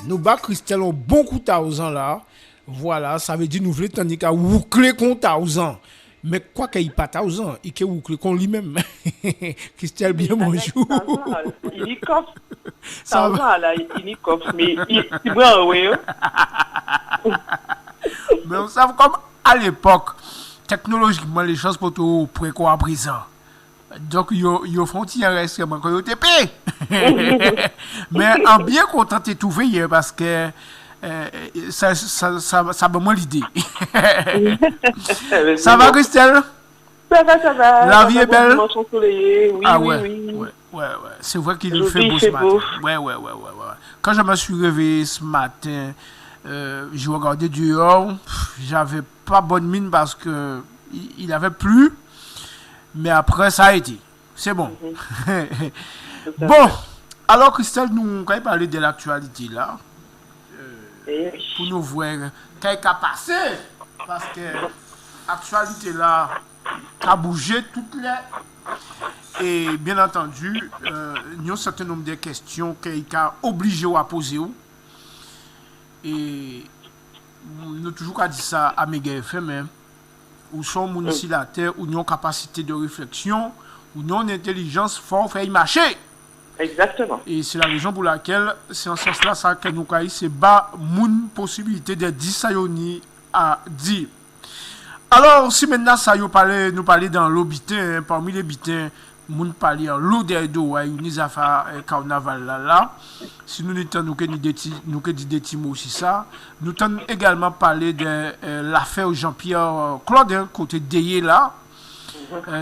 Nous bas Christelle un bon coup thousand là. Voilà, ça veut dire nous voulons tandis qu'à boucler qu'on thousand. Mais quoi qu'il pas thousand, il que boucler qu'on lui-même. Christelle, bien bonjour. Il est coffre. Ça va là, il est coffre. Mais il va, oui. Mais on savait comme à l'époque, technologiquement, les choses pour tout préco à présent. Donc, ils font un extrêmement que vous mais en bien content de trouver hier parce que ça m'a moins l'idée. Ça va, Christelle? Ça va. La vie est belle? Oui, ah oui, ouais, oui. Ouais. C'est vrai qu'il fait beau ce matin. Ouais. Quand je me suis réveillé ce matin, je regardais dehors, j'avais pas bonne mine parce que il avait plu, mais après ça a été. C'est bon. Bon, alors Christelle, nous allons parler de l'actualité là. Pour nous voir qu'est-ce qui a passé. Parce que l'actualité là a bougé toutes les. Et bien entendu, il y a un certain nombre de questions qui a obligé à poser. Et nous toujours dit ça à Mega FM, où sont mon ici la terre, où nous avons capacité de réflexion, où nous avons intelligence fort fait marcher. Exactement. Et c'est la raison pour laquelle, c'est en ce sens-là, ça que nous avons c'est bas mon possibilité de dire ça à dire. Alors, si maintenant ça nous parler dans l'obité, parmi les bitins, nous parler en l'eau d'eau, une affaire carnaval là. Si nous n'étions nous que dit des petits mots aussi ça. Nous t'en également parler de l'affaire Jean-Pierre Claude, côté Deyé là.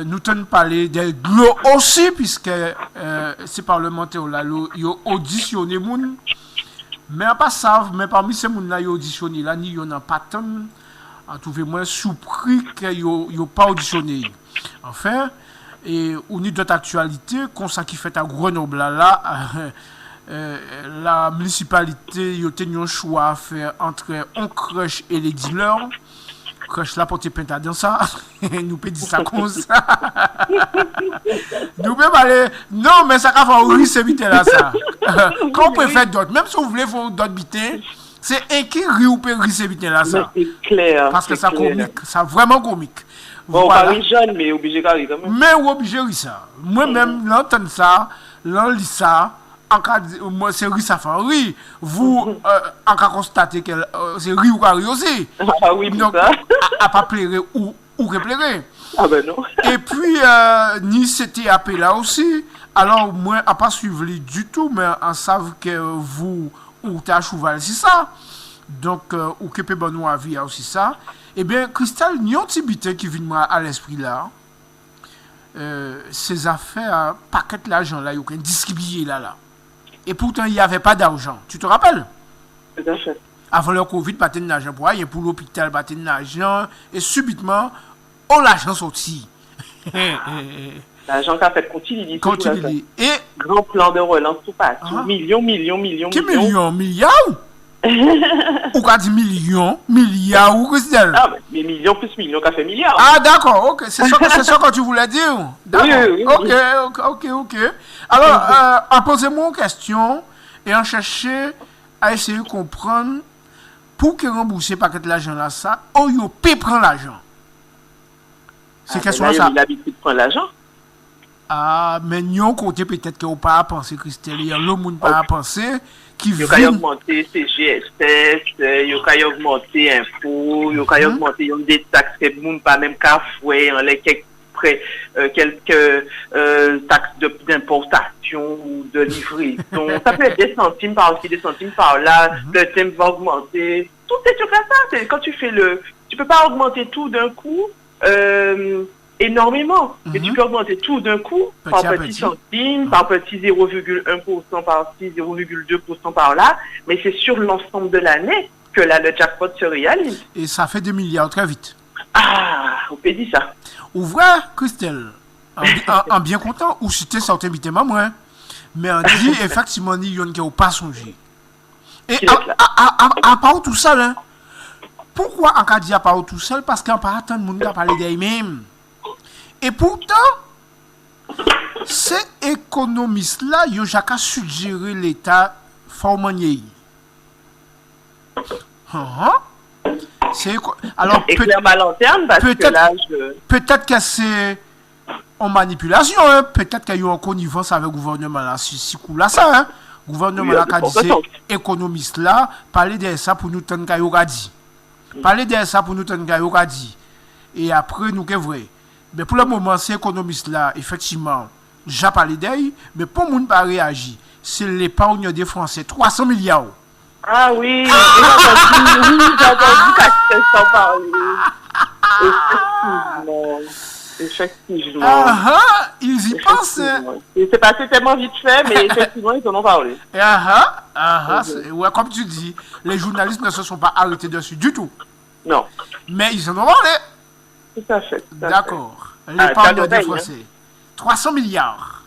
Nous t'en parler de l'eau aussi, puisque ces parlementaires là, ils ont auditionné moun. Mais pas savent, mais parmi ces moun là, ils ont auditionné là, ni y'en a pas tant. En trouvé moins surpris qu'ils n'ont pas auditionné. Enfin, et on a d'autres actualités, comme ça qui fait à Grenoble là, la municipalité a tenu un choix à faire entre un crèche et les dealers. Crèche là pour te peindre dans ça. Nous peut dire ça comme ça. Nous peut aller. Non, mais ça va faire oui, c'est vite là ça. Quand on peut faire d'autres, même si vous voulez faire d'autres bitins, c'est un qui rit ou peut rire c'est vite là ça. C'est clair. Parce que ça comique, ça vraiment comique. Bon, voilà. Pas jeune, mais obligé de rire quand même. Mais obligé de rire ça. Moi-même, l'entendre ça, l'en ça. En cas moi c'est rire ça fait rire vous en cas constater que c'est rire ou rire aussi oui donc ça à pas plairer ou plairer ben non et puis ni c'était appelé là aussi alors moi à pas suivre du tout mais en savent que vous ou ta cheval c'est ça donc ou que peut bon avis aussi ça et bien Christelle n'y a un petit bité qui vient moi à l'esprit là ces affaires paquet l'argent là il y a distribué là. Et pourtant, il n'y avait pas d'argent. Tu te rappelles? Tout à fait. Avant le Covid, pas de l'argent pour rien, pour l'hôpital, pas de l'argent. Et subitement, oh, l'argent sorti. L'argent qui a fait continuer. Et grand plan de relance, tout passe. Millions. Quel millions? Milliards? Ou qu'a dit millions? Milliards ou Christelle? Ah, mais millions plus millions, qu'a fait milliards. Ah, d'accord, ok. C'est ça que tu voulais dire? D'accord. Oui. Ok. Alors, posez-moi une question et en chercher à essayer de comprendre pour que rembourser paquet de l'argent là, ça, ou il peut prendre l'argent. C'est question ça. Il a l'habitude de prendre l'argent. Ah, mais nous, côté peut-être qu'on pas à penser, Christelle, il y a le monde pas à penser. Il y a augmenté CGSS, il y a augmenté impôts, il y a augmenté des taxes que le monde pas même qu'à fouet, quelques taxes d'importation ou de livraison. Ça peut être des centimes par-ci, des centimes par-là, le thème va augmenter. Tout est sur ça. Quand tu fais tu peux pas augmenter tout d'un coup. Énormément. Et tu peux augmenter tout d'un coup, par petit centime, par petit 0,1% par-ci, 0,2% par-là, mais c'est sur l'ensemble de l'année que là, le jackpot se réalise. Et ça fait 2 milliards très vite. Ah, on peut dire ça. Ouvrez, Christelle, en bien content, ou si tu es sorti invité moi, mais on dit effectivement, il y a un pas songé. Et à part tout seul, hein, pourquoi on a dit à part tout seul? Parce qu'on pas attendre le monde à parler d'eux-mêmes. Et pourtant, ces économistes-là, ils ont suggéré l'État formanier. Alors, éclaire ma lanterne, parce que là, peut-être que c'est en manipulation, hein? Peut-être qu'il y a eu en connivence avec le gouvernement là, si coup là ça, hein? Le gouvernement là qui a dit, économiste là, parler de ça pour nous tenir qu'à dit. Parler de ça pour nous tenir qu'à dit. Et après, nous, c'est vrai. Mais pour le moment, c'est économiste là, effectivement, j'ai parlé d'elle, mais pour nous pas réagir, c'est l'épargne des Français, 300 milliards. Ah oui, j'ai entendu qu'à s'en parler. Effectivement. Ils y pensent. C'est passé tellement vite fait, mais effectivement, ils en ont parlé. Ouais, comme tu dis, les journalistes ne se sont pas arrêtés dessus du tout. Non. Mais ils en ont parlé. Tout à fait. D'accord. L'épargne des Français. 300 milliards.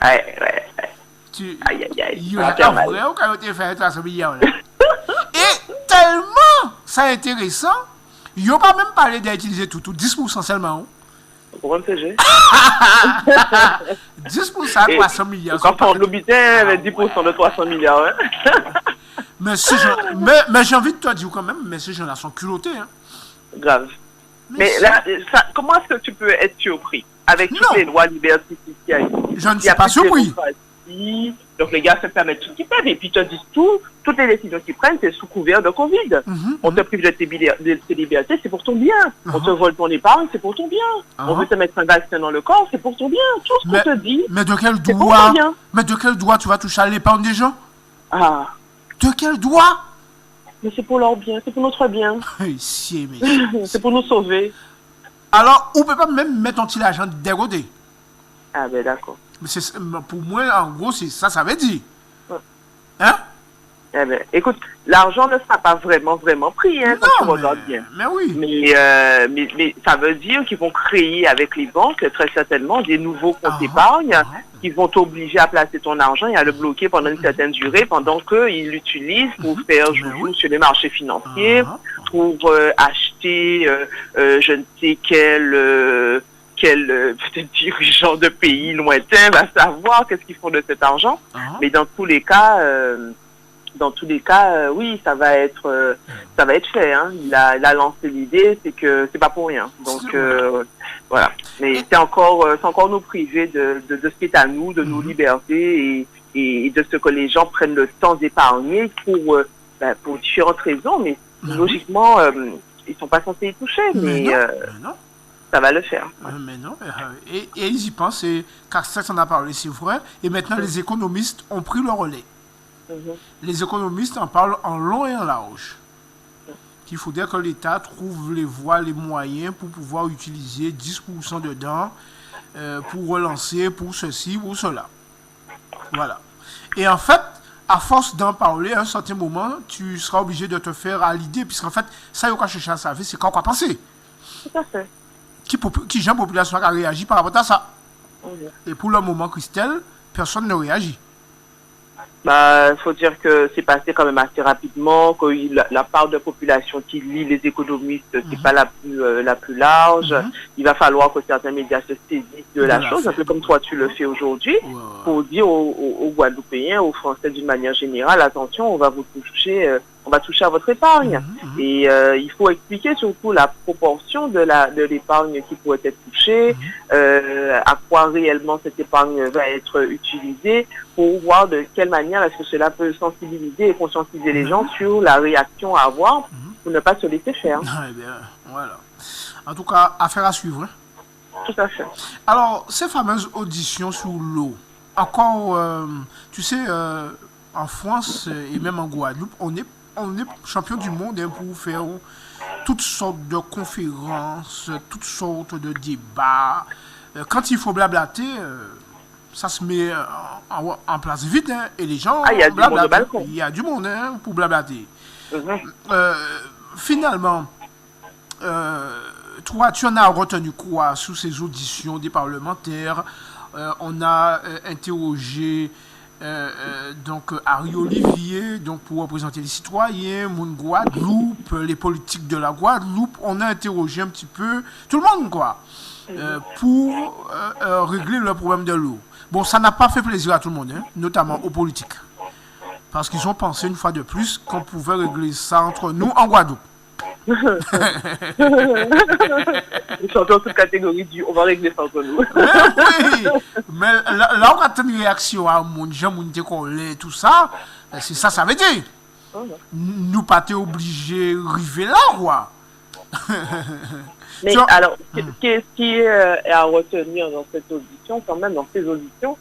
Ouais. Aïe. Il y a un vrai ou quand tu fait 300 milliards là. Et tellement ça intéressant, ils n'ont pas même parlé d'utiliser tout, 10% seulement. Pour un CG. 10% 300 milliards. Quand on l'obitait, 10% de 300 milliards. Mais j'ai envie de te dire quand même, mais ces gens-là sont culottés. Hein. Grave. Mais là, comment est-ce que tu peux être surpris avec toutes les lois liberticides? Je ne suis pas surpris. Donc les gars se permettent tout ce qu'ils peuvent et puis ils te disent toutes les décisions qu'ils prennent, c'est sous couvert de Covid. On te prive de tes libertés, c'est pour ton bien. On te vole ton épargne, c'est pour ton bien. On veut te mettre un vaccin dans le corps, c'est pour ton bien. Tout ce qu'on te dit, mais de quel c'est pour ton bien. Mais de quel droit tu vas toucher à l'épargne des gens? Ah. De quel droit? Mais c'est pour leur bien, c'est pour notre bien. C'est pour nous sauver. Alors, on ne peut pas même mettre un petit argent dégradé. Ah ben d'accord. Pour moi, en gros, c'est ça veut dire. Hein? Eh ben, écoute, l'argent ne sera pas vraiment pris, hein, quand tu regardes bien. Mais oui. Mais ça veut dire qu'ils vont créer avec les banques, très certainement, des nouveaux comptes d'épargne qui vont t'obliger à placer ton argent et à le bloquer pendant une certaine durée, pendant qu'ils l'utilisent pour faire joujou sur les marchés financiers, pour acheter je ne sais quel peut-être dirigeant de pays lointain va savoir qu'est-ce qu'ils font de cet argent. Mais dans tous les cas, oui, ça va être fait. Hein. Il a lancé l'idée, c'est que c'est pas pour rien. Donc voilà. Mais c'est encore nous priver de ce qui est à nous, de nos libertés et de ce que les gens prennent le temps d'épargner pour différentes raisons. Mais logiquement, ils sont pas censés y toucher. Mais non. Ça va le faire. Mais non. Et ils y pensent. Et Castex en a parlé, c'est vrai. Et maintenant, les économistes ont pris le relais. Les économistes en parlent en long et en large. Qu'il faudrait que l'État trouve les voies, les moyens pour pouvoir utiliser 10% dedans pour relancer, pour ceci, pour cela. Voilà. Et en fait, à force d'en parler, à un certain moment, tu seras obligé de te faire à l'idée, puisqu'en fait, ça, il y a chercher à savoir, c'est quoi penser. Tout à fait. Qui j'ai une population qui a réagi par rapport à ça. Et pour le moment, Christelle, personne ne réagit. Il faut dire que c'est passé quand même assez rapidement, que la part de la population qui lit les économistes, c'est pas la plus large. Il va falloir que certains médias se saisissent de la chose, un peu comme toi tu le fais aujourd'hui, pour dire aux Guadeloupéens, aux Français d'une manière générale, attention, on va toucher à votre épargne. Et il faut expliquer surtout la proportion de l'épargne qui pourrait être touchée, à quoi réellement cette épargne va être utilisée, pour voir de quelle manière est-ce que cela peut sensibiliser et conscientiser les gens sur la réaction à avoir pour ne pas se laisser faire. Eh bien, voilà. En tout cas, affaire à suivre. Hein? Tout à fait. Alors, ces fameuses auditions sur l'eau, encore, tu sais, en France et même en Guadeloupe, on est champion du monde pour faire toutes sortes de conférences, toutes sortes de débats. Quand il faut blablater, ça se met en place vite, hein, et les gens il y a du monde au balcon. Il y a du monde pour blablater. Finalement, toi, tu en as retenu quoi sous ces auditions des parlementaires? On a interrogé donc Harry Olivier, donc pour représenter les citoyens, mon Guadeloupe, les politiques de la Guadeloupe. On a interrogé un petit peu tout le monde, quoi, pour régler le problème de l'eau. Bon, ça n'a pas fait plaisir à tout le monde, hein, notamment aux politiques. Parce qu'ils ont pensé une fois de plus qu'on pouvait régler ça entre nous en Guadeloupe. Nous sommes dans toute catégorie du on va régler ça entre nous. Oui, mais là on a une réaction à mon gens, mon décollé, tout ça, c'est ça, ça veut dire. Nous pas été obligés de arriver là, quoi. Mais Tu vois- alors, qu'est-ce qui est à retenir dans cette audition, quand même, dans ces auditions,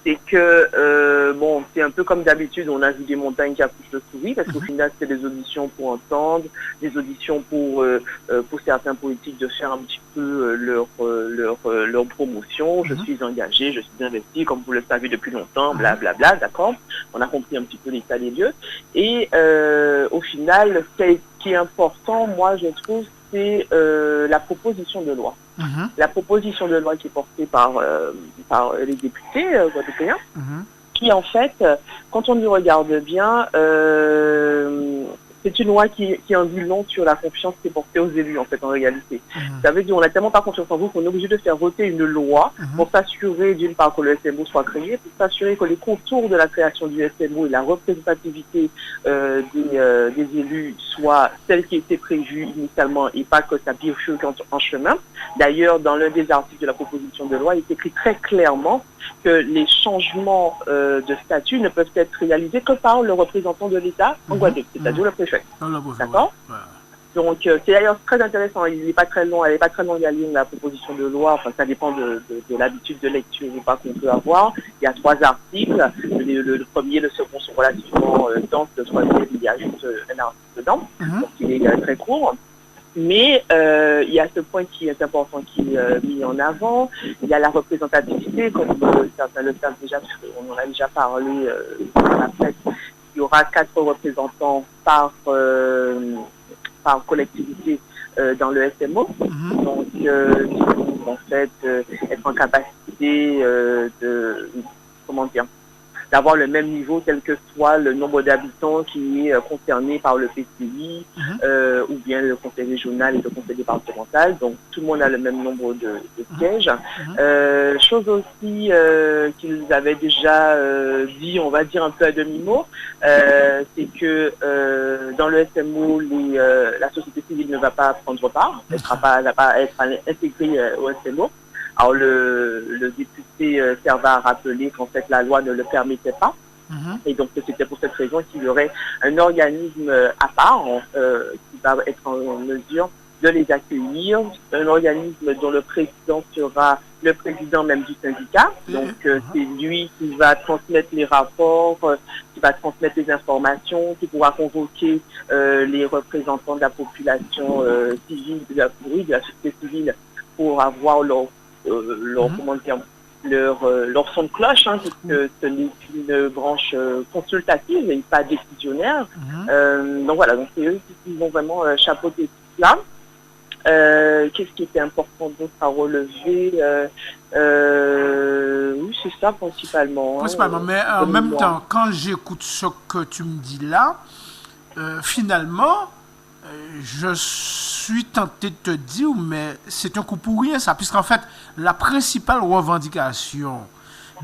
c'est que, bon, c'est un peu comme d'habitude, on a vu des montagnes qui accouchent le souris, parce qu'au final, c'est des auditions pour entendre, des auditions pour certains politiques de faire un petit peu leur promotion. Je suis engagé, je suis investi, comme vous le savez depuis longtemps, blablabla, d'accord. On a compris un petit peu l'état des lieux. Et au final, ce qui est important, moi, je trouve, c'est la proposition de loi. La proposition de loi qui est portée par les députés guadeloupéens, qui en fait, quand on y regarde bien, c'est une loi qui en dit long sur la confiance qui est portée aux élus, en fait, en réalité. Ça veut dire qu'on n'a tellement pas confiance en vous qu'on est obligé de faire voter une loi pour s'assurer, d'une part, que le SMO soit créé, pour s'assurer que les contours de la création du SMO et la représentativité des élus soient celles qui étaient prévues initialement et pas que ça bifurque en chemin. D'ailleurs, dans l'un des articles de la proposition de loi, il est écrit très clairement que les changements de statut ne peuvent être réalisés que par le représentant de l'État en Guadeloupe, c'est-à-dire le préfet. D'accord. Donc, c'est d'ailleurs très intéressant. Il n'est pas très long, elle n'est pas très longue la ligne, la proposition de loi. Enfin, ça dépend de l'habitude de lecture ou pas qu'on peut avoir. Il y a 3 articles. Le premier, le second sont relativement denses. Le troisième, il y a juste un article dedans. Donc, il est très court. Mais il y a ce point qui est important qui est mis en avant. Il y a la représentativité, comme certains le savent déjà, on en a déjà parlé dans la presse. Il y aura 4 représentants par collectivité dans le SMO. Donc, qui vont en fait être en capacité d'avoir le même niveau quel que soit le nombre d'habitants qui est concerné par le PCI ou bien le conseil régional et le conseil départemental. Donc tout le monde a le même nombre de sièges. Chose aussi qu'ils avaient déjà dit, on va dire un peu à demi-mot, c'est que dans le SMO, la société civile ne va pas prendre part, elle va pas être intégrée au SMO. Alors le député Serva a rappelé qu'en fait la loi ne le permettait pas. Et donc c'était pour cette raison qu'il y aurait un organisme à part qui va être en mesure de les accueillir, un organisme dont le président sera le président même du syndicat. Donc c'est lui qui va transmettre les rapports, qui va transmettre les informations, qui pourra convoquer les représentants de la population civile, de la société civile pour avoir leur son de cloche, parce que ce n'est qu'une branche consultative et pas décisionnaire. Donc voilà, donc c'est eux qui vont vraiment chapeauter tout cela. Qu'est-ce qui était important d'autre à relever? Oui, c'est ça principalement. Principalement, mais en même temps, quand j'écoute ce que tu me dis là, finalement, je suis tenté de te dire, mais c'est un coup pour rien ça, puisqu'en fait, la principale revendication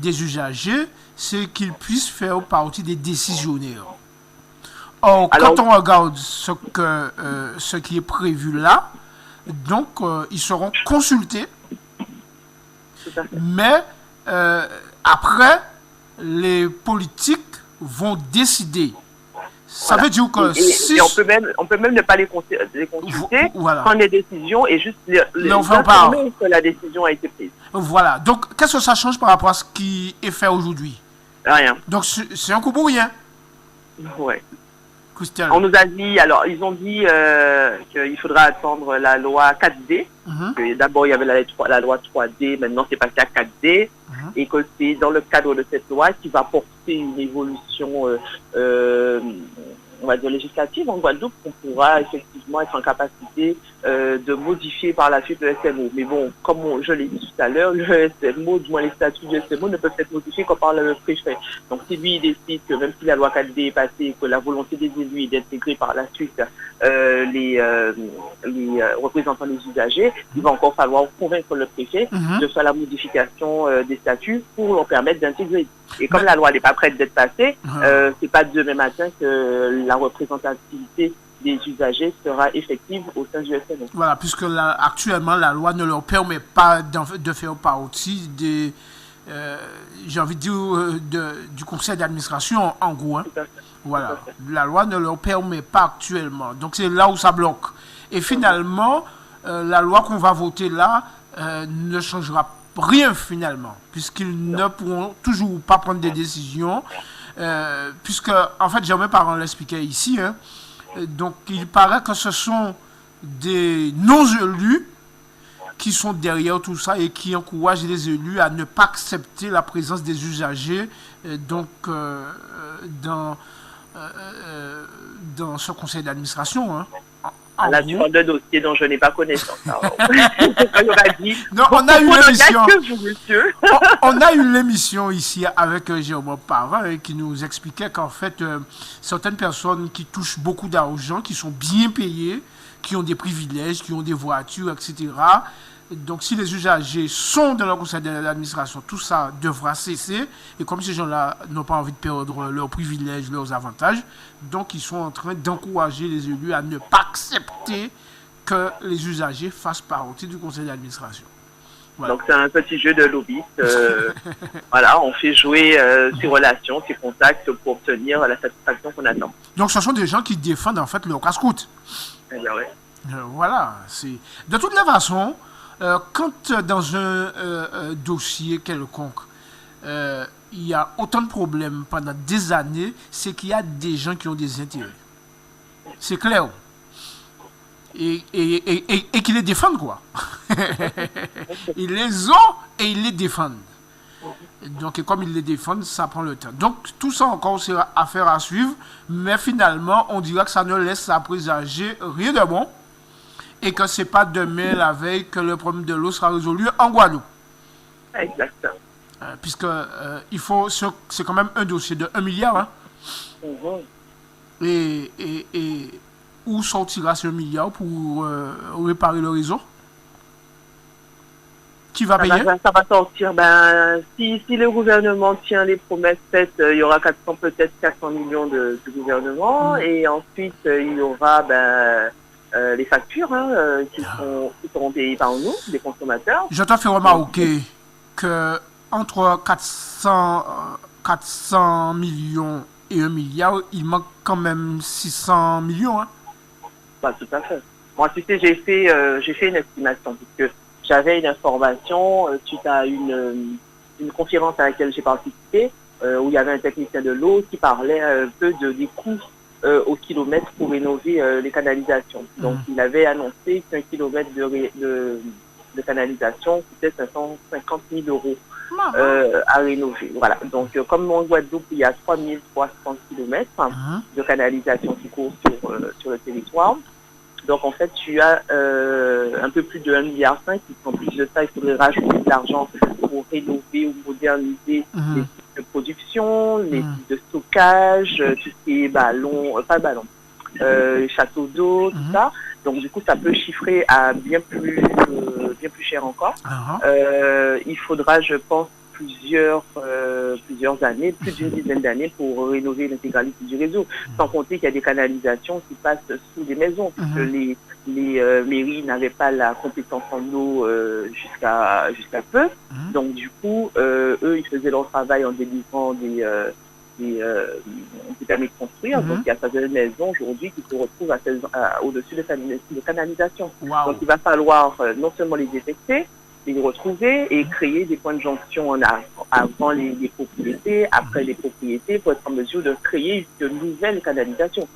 des usagers, c'est qu'ils puissent faire partie des décisionnaires. Or, quand on regarde ce qui est prévu là, donc ils seront consultés, mais après, les politiques vont décider. Ça veut dire que et on peut même ne pas les consulter, prendre les décisions et juste les informer que la décision a été prise. Voilà. Donc, qu'est-ce que ça change par rapport à ce qui est fait aujourd'hui? Rien. Donc, c'est un coup pour rien. Ouais. Christian. On nous a dit, alors, ils ont dit qu'il faudra attendre la loi 4D. D'abord, il y avait la loi 3D, maintenant c'est passé à 4D. Et que c'est dans le cadre de cette loi qui va porter une évolution, on va dire, législatives en Guadeloupe qu'on pourra effectivement être en capacité de modifier par la suite le SMO. Mais bon, comme je l'ai dit tout à l'heure, le SMO, du moins les statuts du SMO ne peuvent être modifiés qu'en par le préfet. Donc si lui il décide que même si la loi 4D est passée, que la volonté des élus est d'intégrer par la suite les représentants des usagers, il va encore falloir convaincre le préfet de faire la modification des statuts pour leur permettre d'intégrer. Et comme la loi n'est pas prête d'être passée, c'est pas demain matin que la représentativité des usagers sera effective au sein du SNO. Voilà, puisque actuellement la loi ne leur permet pas de faire partie des, j'ai envie de dire, du conseil d'administration en gros. Hein. Voilà, la loi ne leur permet pas actuellement. Donc c'est là où ça bloque. Et finalement, la loi qu'on va voter là ne changera rien finalement, puisqu'ils ne pourront toujours pas prendre des décisions, puisque, en fait, mes parents l'expliquaient ici, hein, donc il paraît que ce sont des non-élus qui sont derrière tout ça et qui encouragent les élus à ne pas accepter la présence des usagers dans ce conseil d'administration. Hein. Là, tu parles d'un dossier dont je n'ai pas connaissance. Non, on a eu l'émission. On a eu l'émission ici avec Jérôme Parra qui nous expliquait qu'en fait, certaines personnes qui touchent beaucoup d'argent, qui sont bien payées, qui ont des privilèges, qui ont des voitures, etc. Donc, si les usagers sont dans le conseil d'administration, tout ça devra cesser. Et comme ces gens-là n'ont pas envie de perdre leurs privilèges, leurs avantages, donc ils sont en train d'encourager les élus à ne pas accepter que les usagers fassent partie du conseil d'administration. Voilà. Donc, c'est un petit jeu de lobbyiste. Voilà, on fait jouer ses relations, ses contacts pour obtenir la satisfaction qu'on attend. Donc, ce sont des gens qui défendent en fait leur casse-croûte. Eh bien, ouais. Voilà. De toutes les façons, quand dans un dossier quelconque, il y a autant de problèmes pendant des années, c'est qu'il y a des gens qui ont des intérêts. C'est clair. Et qui les défendent, quoi. Ils les ont et ils les défendent. Donc, et comme ils les défendent, ça prend le temps. Donc, tout ça encore, c'est affaire à suivre. Mais finalement, on dira que ça ne laisse à présager rien de bon. Et que ce n'est pas demain, la veille, que le problème de l'eau sera résolu en Guadeloupe. Exactement. Puisque c'est quand même un dossier de 1 milliard. Hein. Et où sortira ce 1 milliard pour réparer le réseau? Qui va payer? Ça va sortir. Si le gouvernement tient les promesses faites, il y aura peut-être 400 millions du gouvernement. Et ensuite, il y aura les factures qui seront payées par nous, les consommateurs. Je te fais remarquer que entre 400 millions et 1 milliard, il manque quand même 600 millions. Hein? Tout à fait. Moi, tu sais, j'ai fait une estimation, puisque j'avais une information suite à une conférence à laquelle j'ai participé, où il y avait un technicien de l'eau qui parlait un peu des coûts au kilomètre pour rénover les canalisations. Donc, il avait annoncé qu'un kilomètre de canalisation coûtait 550 000 euros à rénover. Voilà. Donc, comme en Guadeloupe, il y a 3300 kilomètres de canalisation qui courent sur le territoire. Donc, en fait, tu as un peu plus de 1,5 milliard. En plus de ça, il faudrait rajouter de l'argent pour rénover ou moderniser les sites de production, les sites de stockage, tout ce qui est château d'eau, tout ça. Donc, du coup, ça peut chiffrer à bien plus cher encore. Il faudra, je pense, plusieurs années, plus d'une dizaine d'années pour rénover l'intégralité du réseau. Sans compter qu'il y a des canalisations qui passent sous les maisons, puisque les mairies n'avaient pas la compétence en eau jusqu'à peu. Donc du coup, eux, ils faisaient leur travail en délivrant des permis de construire. Donc il y a certaines maisons aujourd'hui qui se retrouvent au-dessus de canalisation. Donc il va falloir non seulement les détecter, les retrouver et créer des points de jonction avant les propriétés, après les propriétés, pour être en mesure de créer de nouvelles canalisations.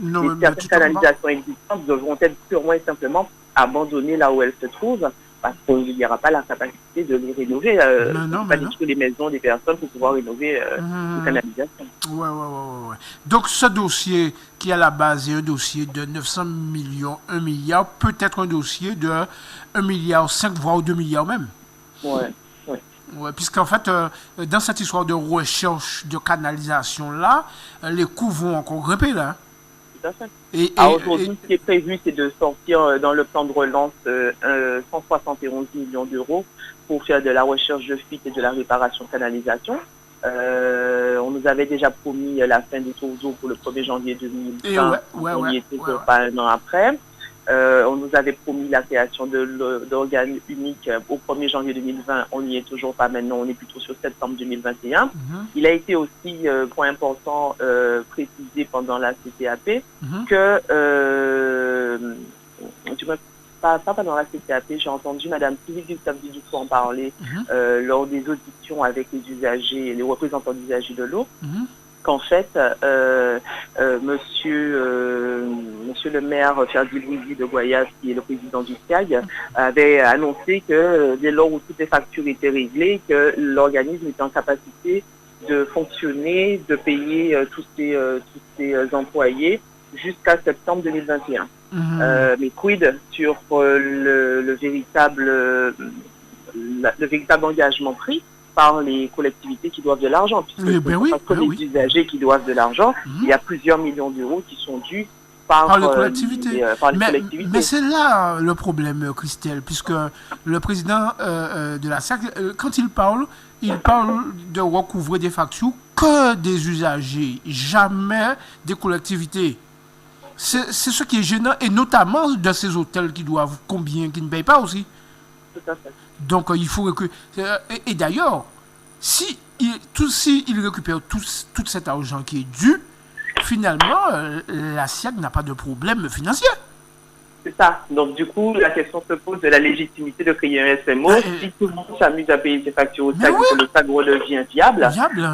Certaines canalisations existantes devront être purement et simplement abandonnées là où elles se trouvent, parce qu'il n'y aura pas la capacité de les rénover, pas du tout les maisons des personnes pour pouvoir rénover les canalisations. Ouais. Donc ce dossier qui à la base est un dossier de 900 millions, 1 milliard, peut-être un dossier de 1 milliard 5, voire 2 milliards même. Ouais. Ouais, puisqu'en fait, dans cette histoire de recherche de canalisation-là, les coûts vont encore grimper, là. Tout à fait. Aujourd'hui, ce qui est prévu, c'est de sortir dans le plan de relance 171 millions d'euros pour faire de la recherche de fuite et de la réparation de canalisation. On nous avait déjà promis la fin des tours d'eau pour le 1er janvier 2020. On y était pas un an après. On nous avait promis la création d'organes uniques au 1er janvier 2020. On n'y est toujours pas maintenant. On est plutôt sur septembre 2021. Il a été aussi, point important, précisé pendant la CTAP que, pas pendant la CTAP, j'ai entendu Mme Sylvie Gustave Dufour en parler lors des auditions avec les usagers, les représentants d'usagers de l'eau, qu'en fait, monsieur le maire Ferdi Louisi de Goyas, qui est le président du SCAG, avait annoncé que dès lors où toutes les factures étaient réglées, que l'organisme était en capacité de fonctionner, de payer tous ses employés jusqu'à septembre 2021. Mais quid sur le véritable engagement pris par les collectivités qui doivent de l'argent, puisque les usagers qui doivent de l'argent, il y a plusieurs millions d'euros qui sont dus par les collectivités. Mais c'est là le problème, Christelle, puisque le président de la SAC, quand il parle de recouvrer des factures que des usagers, jamais des collectivités. C'est ce qui est gênant, et notamment de ces hôtels qui doivent combien, qui ne payent pas aussi. Tout à fait. Donc il faut que... Et d'ailleurs, si il récupère tout cet argent qui est dû, finalement, la SIAC n'a pas de problème financier. C'est ça. Donc du coup, la question se pose de la légitimité de créer un SMO. Si tout le monde s'amuse à payer ses factures au SAC, que le SAC redevient viable,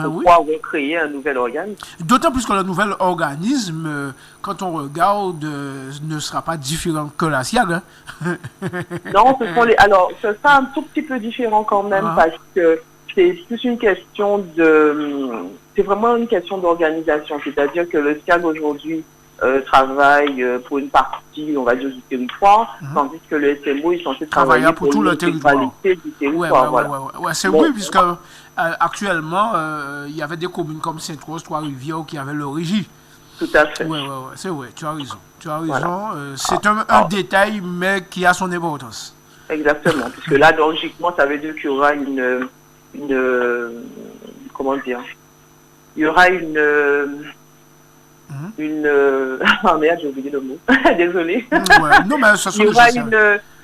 pourquoi recréer un nouvel organisme? D'autant plus que le nouvel organisme, quand on regarde, ne sera pas différent que la SIAC. Non, alors, ce sera un tout petit peu différent quand même, parce que c'est plus une question c'est vraiment une question d'organisation. C'est-à-dire que le SIAC aujourd'hui travaille pour une partie, on va dire, du territoire, tandis que le SMO est censé travailler pour tout le territoire. C'est oui, puisque actuellement, il y avait des communes comme Sainte-Rose, Trois-Rivières qui avaient le régie. Tout à fait. C'est vrai, tu as raison. Voilà. C'est un détail, mais qui a son importance. Exactement, puisque là, logiquement, ça veut dire qu'il y aura comment dire, il y aura oh merde, j'ai oublié le mot. Désolée. Non, mais ça il y aura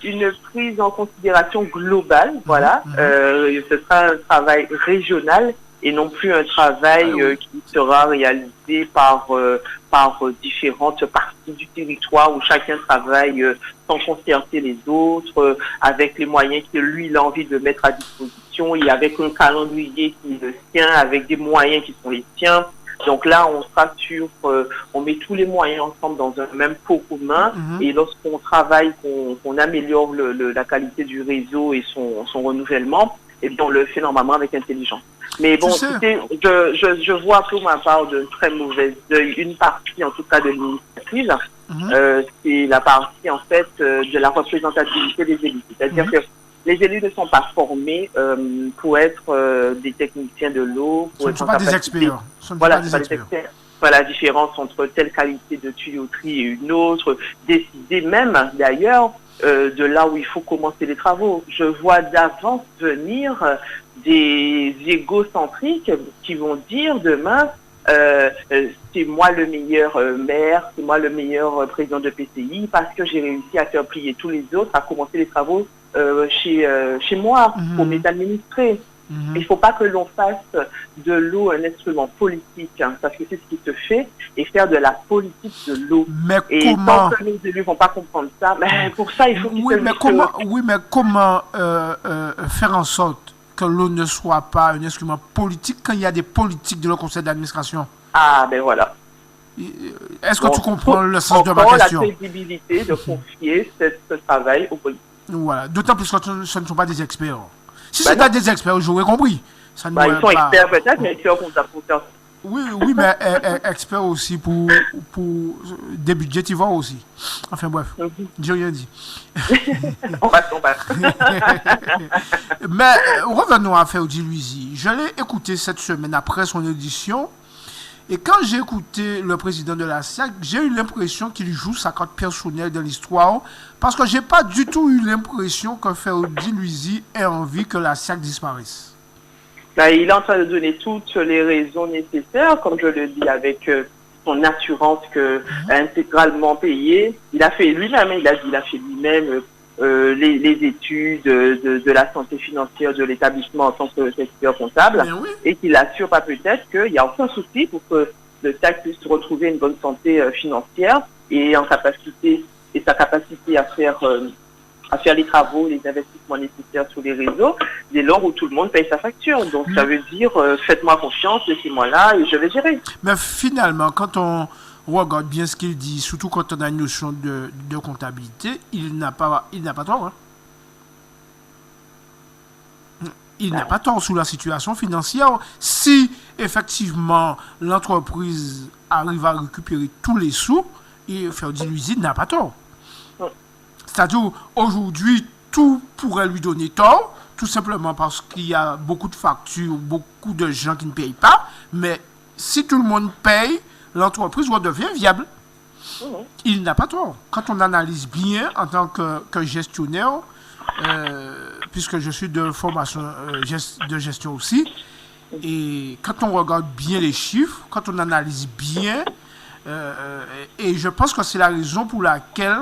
une prise en considération globale, voilà. Ce sera un travail régional et non plus un travail qui sera réalisé par différentes parties du territoire où chacun travaille sans concerter les autres, avec les moyens que lui il a envie de mettre à disposition et avec un calendrier qui est le sien, avec des moyens qui sont les siens. Donc là, on sera on met tous les moyens ensemble dans un même pot commun, et lorsqu'on travaille, qu'on améliore la qualité du réseau et son renouvellement, et bien on le fait normalement avec intelligence. Mais bon, je vois pour ma part de très mauvais œil une partie, en tout cas, de l'initiative. C'est la partie, en fait, de la représentativité des élus. C'est-à-dire que les élus ne sont pas formés pour être des techniciens de l'eau. Ce ne sont pas des experts. Voilà, ce ne sont pas des experts. Voilà la différence entre telle qualité de tuyauterie et une autre. Décider même, d'ailleurs, de là où il faut commencer les travaux. Je vois d'avance venir des égocentriques qui vont dire demain, c'est moi le meilleur maire, c'est moi le meilleur président de PCI parce que j'ai réussi à faire plier tous les autres, à commencer les travaux chez moi pour m'administrer. Il ne faut pas que l'on fasse de l'eau un instrument politique, parce que c'est ce qui se fait, et faire de la politique de l'eau. Et tant que les élus ne vont pas comprendre ça, pour ça, il faut qu'ils mais comment faire en sorte que l'eau ne soit pas un instrument politique quand il y a des politiques de le conseil d'administration? Ah, ben voilà. Est-ce que tu comprends le sens de ma question? La crédibilité de confier ce travail aux politiques. Voilà, d'autant plus que ce ne sont pas des experts. Si c'était des experts, j'aurais compris. Ils sont experts peut-être, mais experts qu'on a pour faire Oui, oui, mais expert aussi pour des budgets, tu vois aussi. Enfin bref, j'ai rien dit. On passe. Mais revenons à Ferdi Luizy. Je l'ai écouté cette semaine après son édition. Et quand j'ai écouté le président de la SIAC, j'ai eu l'impression qu'il joue sa carte personnelle dans l'histoire. Parce que j'ai pas du tout eu l'impression que Ferdi Luizy ait envie que la SIAC disparaisse. Là, il est en train de donner toutes les raisons nécessaires, comme je le dis, avec son assurance intégralement payée. Il a fait lui-même, il a fait lui-même les études de la santé financière de l'établissement en tant que secteur comptable, Oui. et qu'il assure pas peut-être qu'il n'y a aucun souci pour que le SIAC puisse retrouver une bonne santé financière et sa capacité à faire les travaux, les investissements nécessaires sur les réseaux, dès lors où tout le monde paye sa facture. Donc ça veut dire, faites-moi confiance, laissez-moi là et je vais gérer. Mais finalement, quand on regarde bien ce qu'il dit, surtout quand on a une notion de comptabilité, il n'a pas tort. Il n'a pas tort sous la situation financière. Si effectivement l'entreprise arrive à récupérer tous les sous, et Ferdi Luizy n'a pas tort. C'est-à-dire, aujourd'hui, tout pourrait lui donner tort, tout simplement parce qu'il y a beaucoup de factures, beaucoup de gens qui ne payent pas, mais si tout le monde paye, l'entreprise redevient viable. Il n'a pas tort. Quand on analyse bien en tant que gestionnaire, puisque je suis de formation de gestion aussi, et quand on regarde bien les chiffres, quand on analyse bien, et je pense que c'est la raison pour laquelle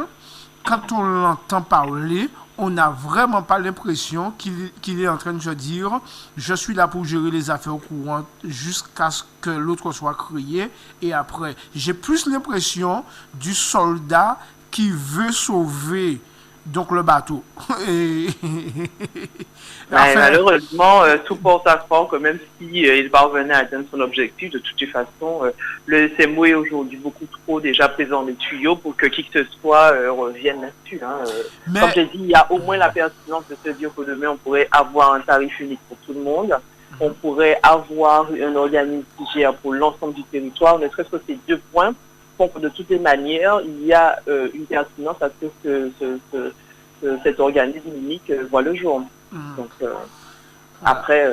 quand on l'entend parler, on n'a vraiment pas l'impression qu'il est en train de se dire « Je suis là pour gérer les affaires courantes jusqu'à ce que l'autre soit créé. » Et après, j'ai plus l'impression du soldat qui veut sauver donc le bateau. Malheureusement, tout porte à croire que même s'il parvenait à atteindre son objectif, de toute façon, le SMO est aujourd'hui beaucoup trop déjà présent dans les tuyaux pour que qui que ce soit revienne là-dessus. Mais... Comme j'ai dit, il y a au moins la pertinence de se dire que demain, on pourrait avoir un tarif unique pour tout le monde. On pourrait avoir un organisme qui gère pour l'ensemble du territoire, ne serait-ce que ces 2 points font que de toutes les manières, il y a une pertinence à ce que cet organisme unique voit le jour. Donc, après,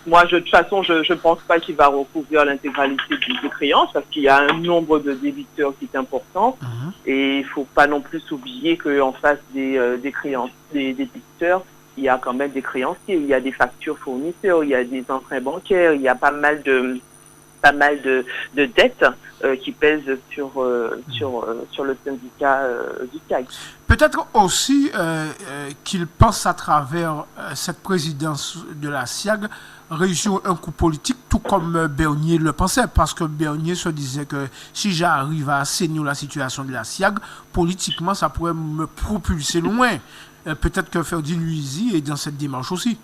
moi, de toute façon, je ne pense pas qu'il va recouvrir l'intégralité des créances parce qu'il y a un nombre de débiteurs qui est important et il ne faut pas non plus oublier qu'en face des créances, des débiteurs, il y a quand même des créanciers, il y a des factures fournisseurs, il y a des emprunts bancaires, il y a pas mal de dettes qui pèsent sur le syndicat du CAC. Peut-être aussi qu'il pense à travers cette présidence de la SIAG réussir un coup politique, tout comme Bernier le pensait, parce que Bernier se disait que si j'arrive à assainir la situation de la SIAG, politiquement, ça pourrait me propulser loin. Peut-être que Ferdi Luizy est dans cette démarche aussi.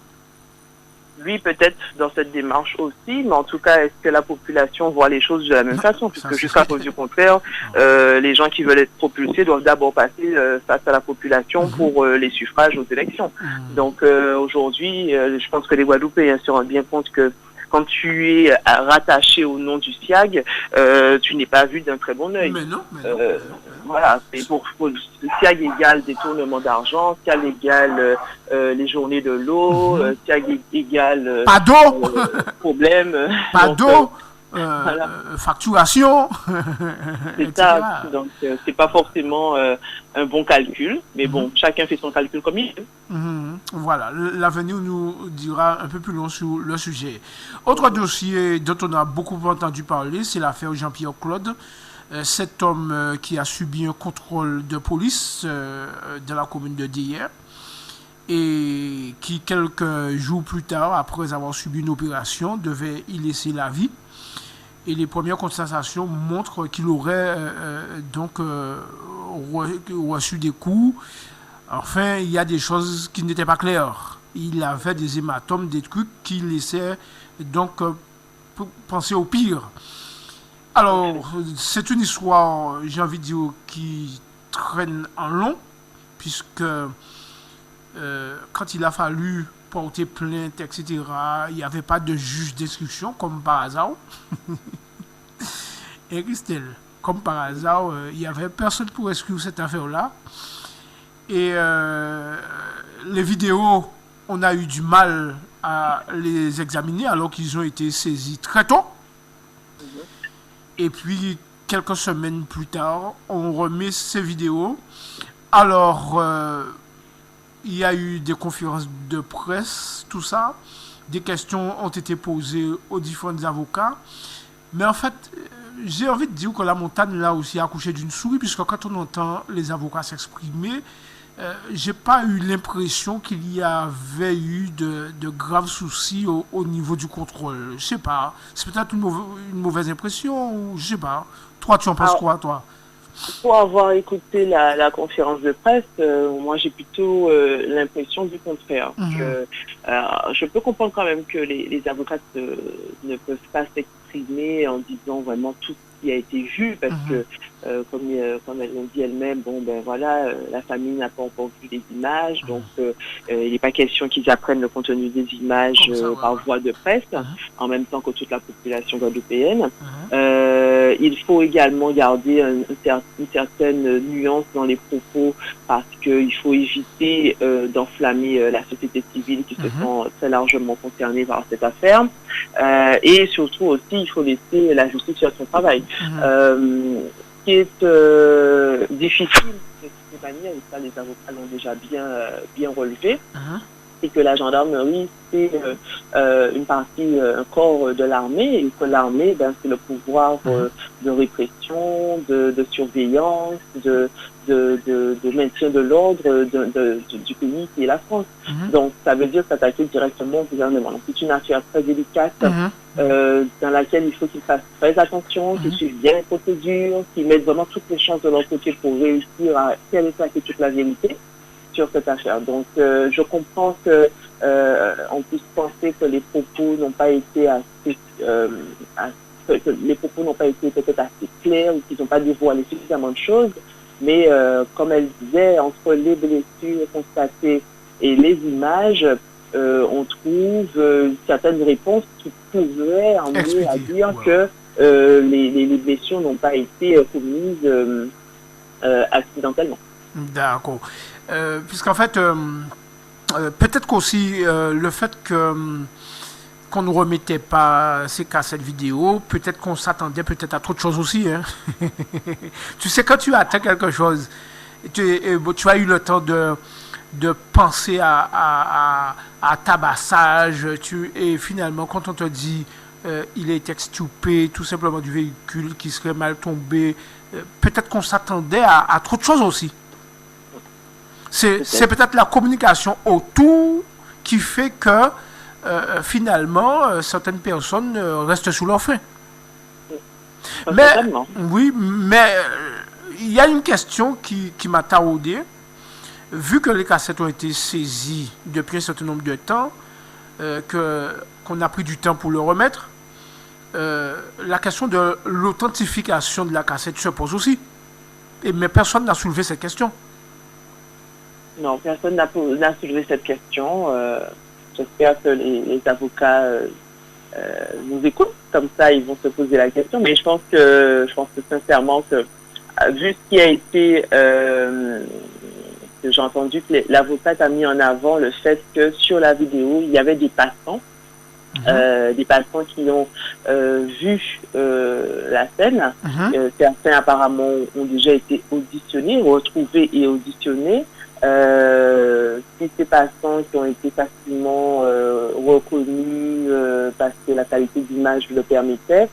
Lui, peut-être dans cette démarche aussi, mais en tout cas, est-ce que la population voit les choses de la même façon? Puisque jusqu'à cause du contraire, les gens qui veulent être propulsés doivent d'abord passer face à la population pour les suffrages aux élections. Donc aujourd'hui, je pense que les Guadeloupéens se rendent bien compte que quand tu es rattaché au nom du SIAG, tu n'es pas vu d'un très bon œil. Mais non. Voilà, c'est pour SIAG égale détournement d'argent, SIAG égale les journées de l'eau, SIAG égale pas d'eau, problème. Pas d'eau, voilà. Facturation. C'est ça, donc c'est pas forcément un bon calcul, mais bon, chacun fait son calcul comme il veut. Voilà, l'avenir nous dira un peu plus long sur le sujet. Autre dossier dont on a beaucoup entendu parler, c'est l'affaire Jean-Pierre Claude. Cet homme qui a subi un contrôle de police de la commune de Dieppe et qui, quelques jours plus tard, après avoir subi une opération, devait y laisser la vie. Et les premières constatations montrent qu'il aurait reçu des coups. Enfin, il y a des choses qui n'étaient pas claires. Il avait des hématomes, des trucs qui laissaient donc penser au pire. Alors, c'est une histoire, j'ai envie de dire, qui traîne en long, puisque quand il a fallu porter plainte, etc. Il n'y avait pas de juge d'instruction, comme par hasard. Et Christelle, comme par hasard, il n'y avait personne pour exclure cette affaire-là. Et les vidéos, on a eu du mal à les examiner alors qu'ils ont été saisis très tôt. Et puis, quelques semaines plus tard, on remet ces vidéos. Alors, il y a eu des conférences de presse, tout ça. Des questions ont été posées aux différents avocats. Mais en fait, j'ai envie de dire que la montagne là aussi a accouché d'une souris, puisque quand on entend les avocats s'exprimer, j'ai pas eu l'impression qu'il y avait eu de graves soucis au niveau du contrôle. Je sais pas. C'est peut-être une mauvaise impression, ou je sais pas. Toi, tu en penses quoi, toi? Pour avoir écouté la conférence de presse, moi j'ai plutôt l'impression du contraire. Je peux comprendre quand même que les avocats ne peuvent pas s'exprimer en disant vraiment tout ce qui a été vu, parce que comme elles l'ont dit elles-mêmes, bon ben voilà, la famille n'a pas encore vu les images, donc il n'est pas question qu'ils apprennent le contenu des images par voie de presse, en même temps que toute la population guadeloupéenne. Il faut également garder une certaine nuance dans les propos, parce qu'il faut éviter d'enflammer la société civile qui se sent très largement concernée par cette affaire. Et surtout aussi, il faut laisser la justice faire son travail. Ce qui est difficile de toute manière, et ça les avocats l'ont déjà bien relevé, c'est que la gendarmerie, c'est une partie, un corps de l'armée, et que l'armée, ben, c'est le pouvoir de répression, de surveillance, de maintien de l'ordre du pays qui est la France. Donc, ça veut dire s'attaquer directement au gouvernement. Donc, c'est une affaire très délicate dans laquelle il faut qu'ils fassent très attention, qu'ils suivent bien les procédures, qu'ils mettent vraiment toutes les chances de leur côté pour réussir à faire éclater toute la vérité sur cette affaire. Donc, je comprends que on puisse penser que les propos n'ont pas été peut-être assez clairs, ou qu'ils n'ont pas dévoilé suffisamment de choses. Mais comme elle disait, entre les blessures constatées et les images, on trouve certaines réponses qui pourraient amener à dire que les blessures n'ont pas été commises accidentellement. D'accord. Puisqu'en fait, peut-être qu'aussi le fait qu'on ne remettait pas ces cassettes vidéo, peut-être qu'on s'attendait peut-être à trop de choses aussi. Hein. Tu sais, quand tu attends quelque chose, tu as eu le temps de penser à tabassage, et finalement, quand on te dit il est extirpé tout simplement du véhicule qui serait mal tombé, peut-être qu'on s'attendait à trop de choses aussi. C'est peut-être la communication autour qui fait que finalement certaines personnes restent sous leur frein. Mais oui, mais il y a une question qui m'a taraudé. Vu que les cassettes ont été saisies depuis un certain nombre de temps, qu'on a pris du temps pour le remettre, la question de l'authentification de la cassette se pose aussi. Mais personne n'a soulevé cette question. Non, personne n'a soulevé cette question. J'espère que les avocats nous écoutent. Comme ça, ils vont se poser la question. Mais je pense que sincèrement, que vu ce qui a été... j'ai entendu que l'avocate a mis en avant le fait que sur la vidéo, il y avait des passants. Des passants qui ont vu la scène. Certains apparemment ont déjà été auditionnés, retrouvés et auditionnés. Si ces passants qui ont été facilement reconnus parce que la qualité d'image le permettait,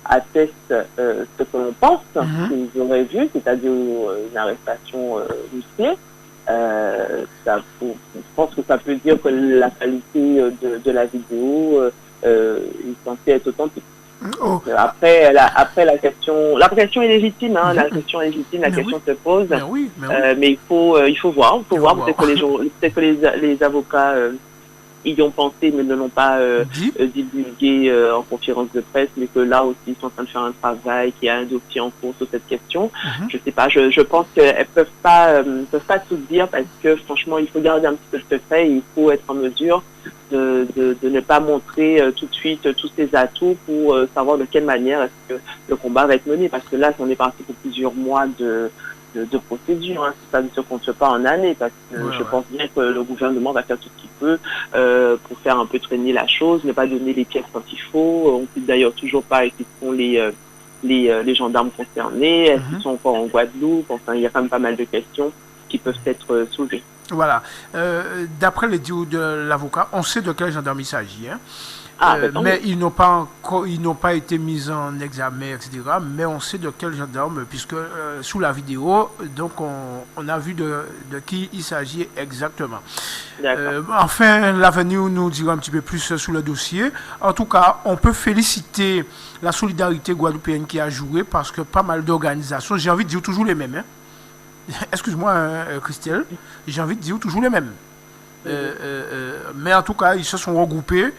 attestent ce que l'on pense qu'ils auraient vu, c'est-à-dire une arrestation musclée. Je pense que ça peut dire que la qualité de la vidéo est censée être authentique. Après la question est légitime, hein, la question est légitime, la question se pose, mais il faut voir, peut-être que les avocats y ont pensé mais ne l'ont pas divulgué en conférence de presse, mais que là aussi ils sont en train de faire un travail, qu'il y a un dossier en cours sur cette question. Je sais pas, je pense qu'elles peuvent pas tout dire parce que franchement il faut garder un petit peu de secret et il faut être en mesure de ne pas montrer tout de suite tous ses atouts pour savoir de quelle manière est-ce que le combat va être mené, parce que là on est parti pour plusieurs mois de procédure, hein. Ça ne se compte pas en années, parce que je pense bien que le gouvernement va faire tout ce qu'il peut pour faire un peu traîner la chose, ne pas donner les pièces quand il faut. On ne sait d'ailleurs toujours pas qui sont les gendarmes concernés, est-ce qu'ils sont encore en Guadeloupe, enfin il y a quand même pas mal de questions qui peuvent être soulevées. Voilà. D'après les dires de l'avocat, on sait de quel gendarme il s'agit, hein. Mais ils n'ont pas été mis en examen, etc. Mais on sait de quel gendarme, puisque sous la vidéo, donc on a vu de qui il s'agit exactement. Enfin, l'avenir nous dira un petit peu plus sur le dossier. En tout cas, on peut féliciter la solidarité guadeloupéenne qui a joué, parce que pas mal d'organisations, j'ai envie de dire toujours les mêmes, hein. Excuse-moi, Christelle, j'ai envie de dire toujours les mêmes. Mais en tout cas, ils se sont regroupés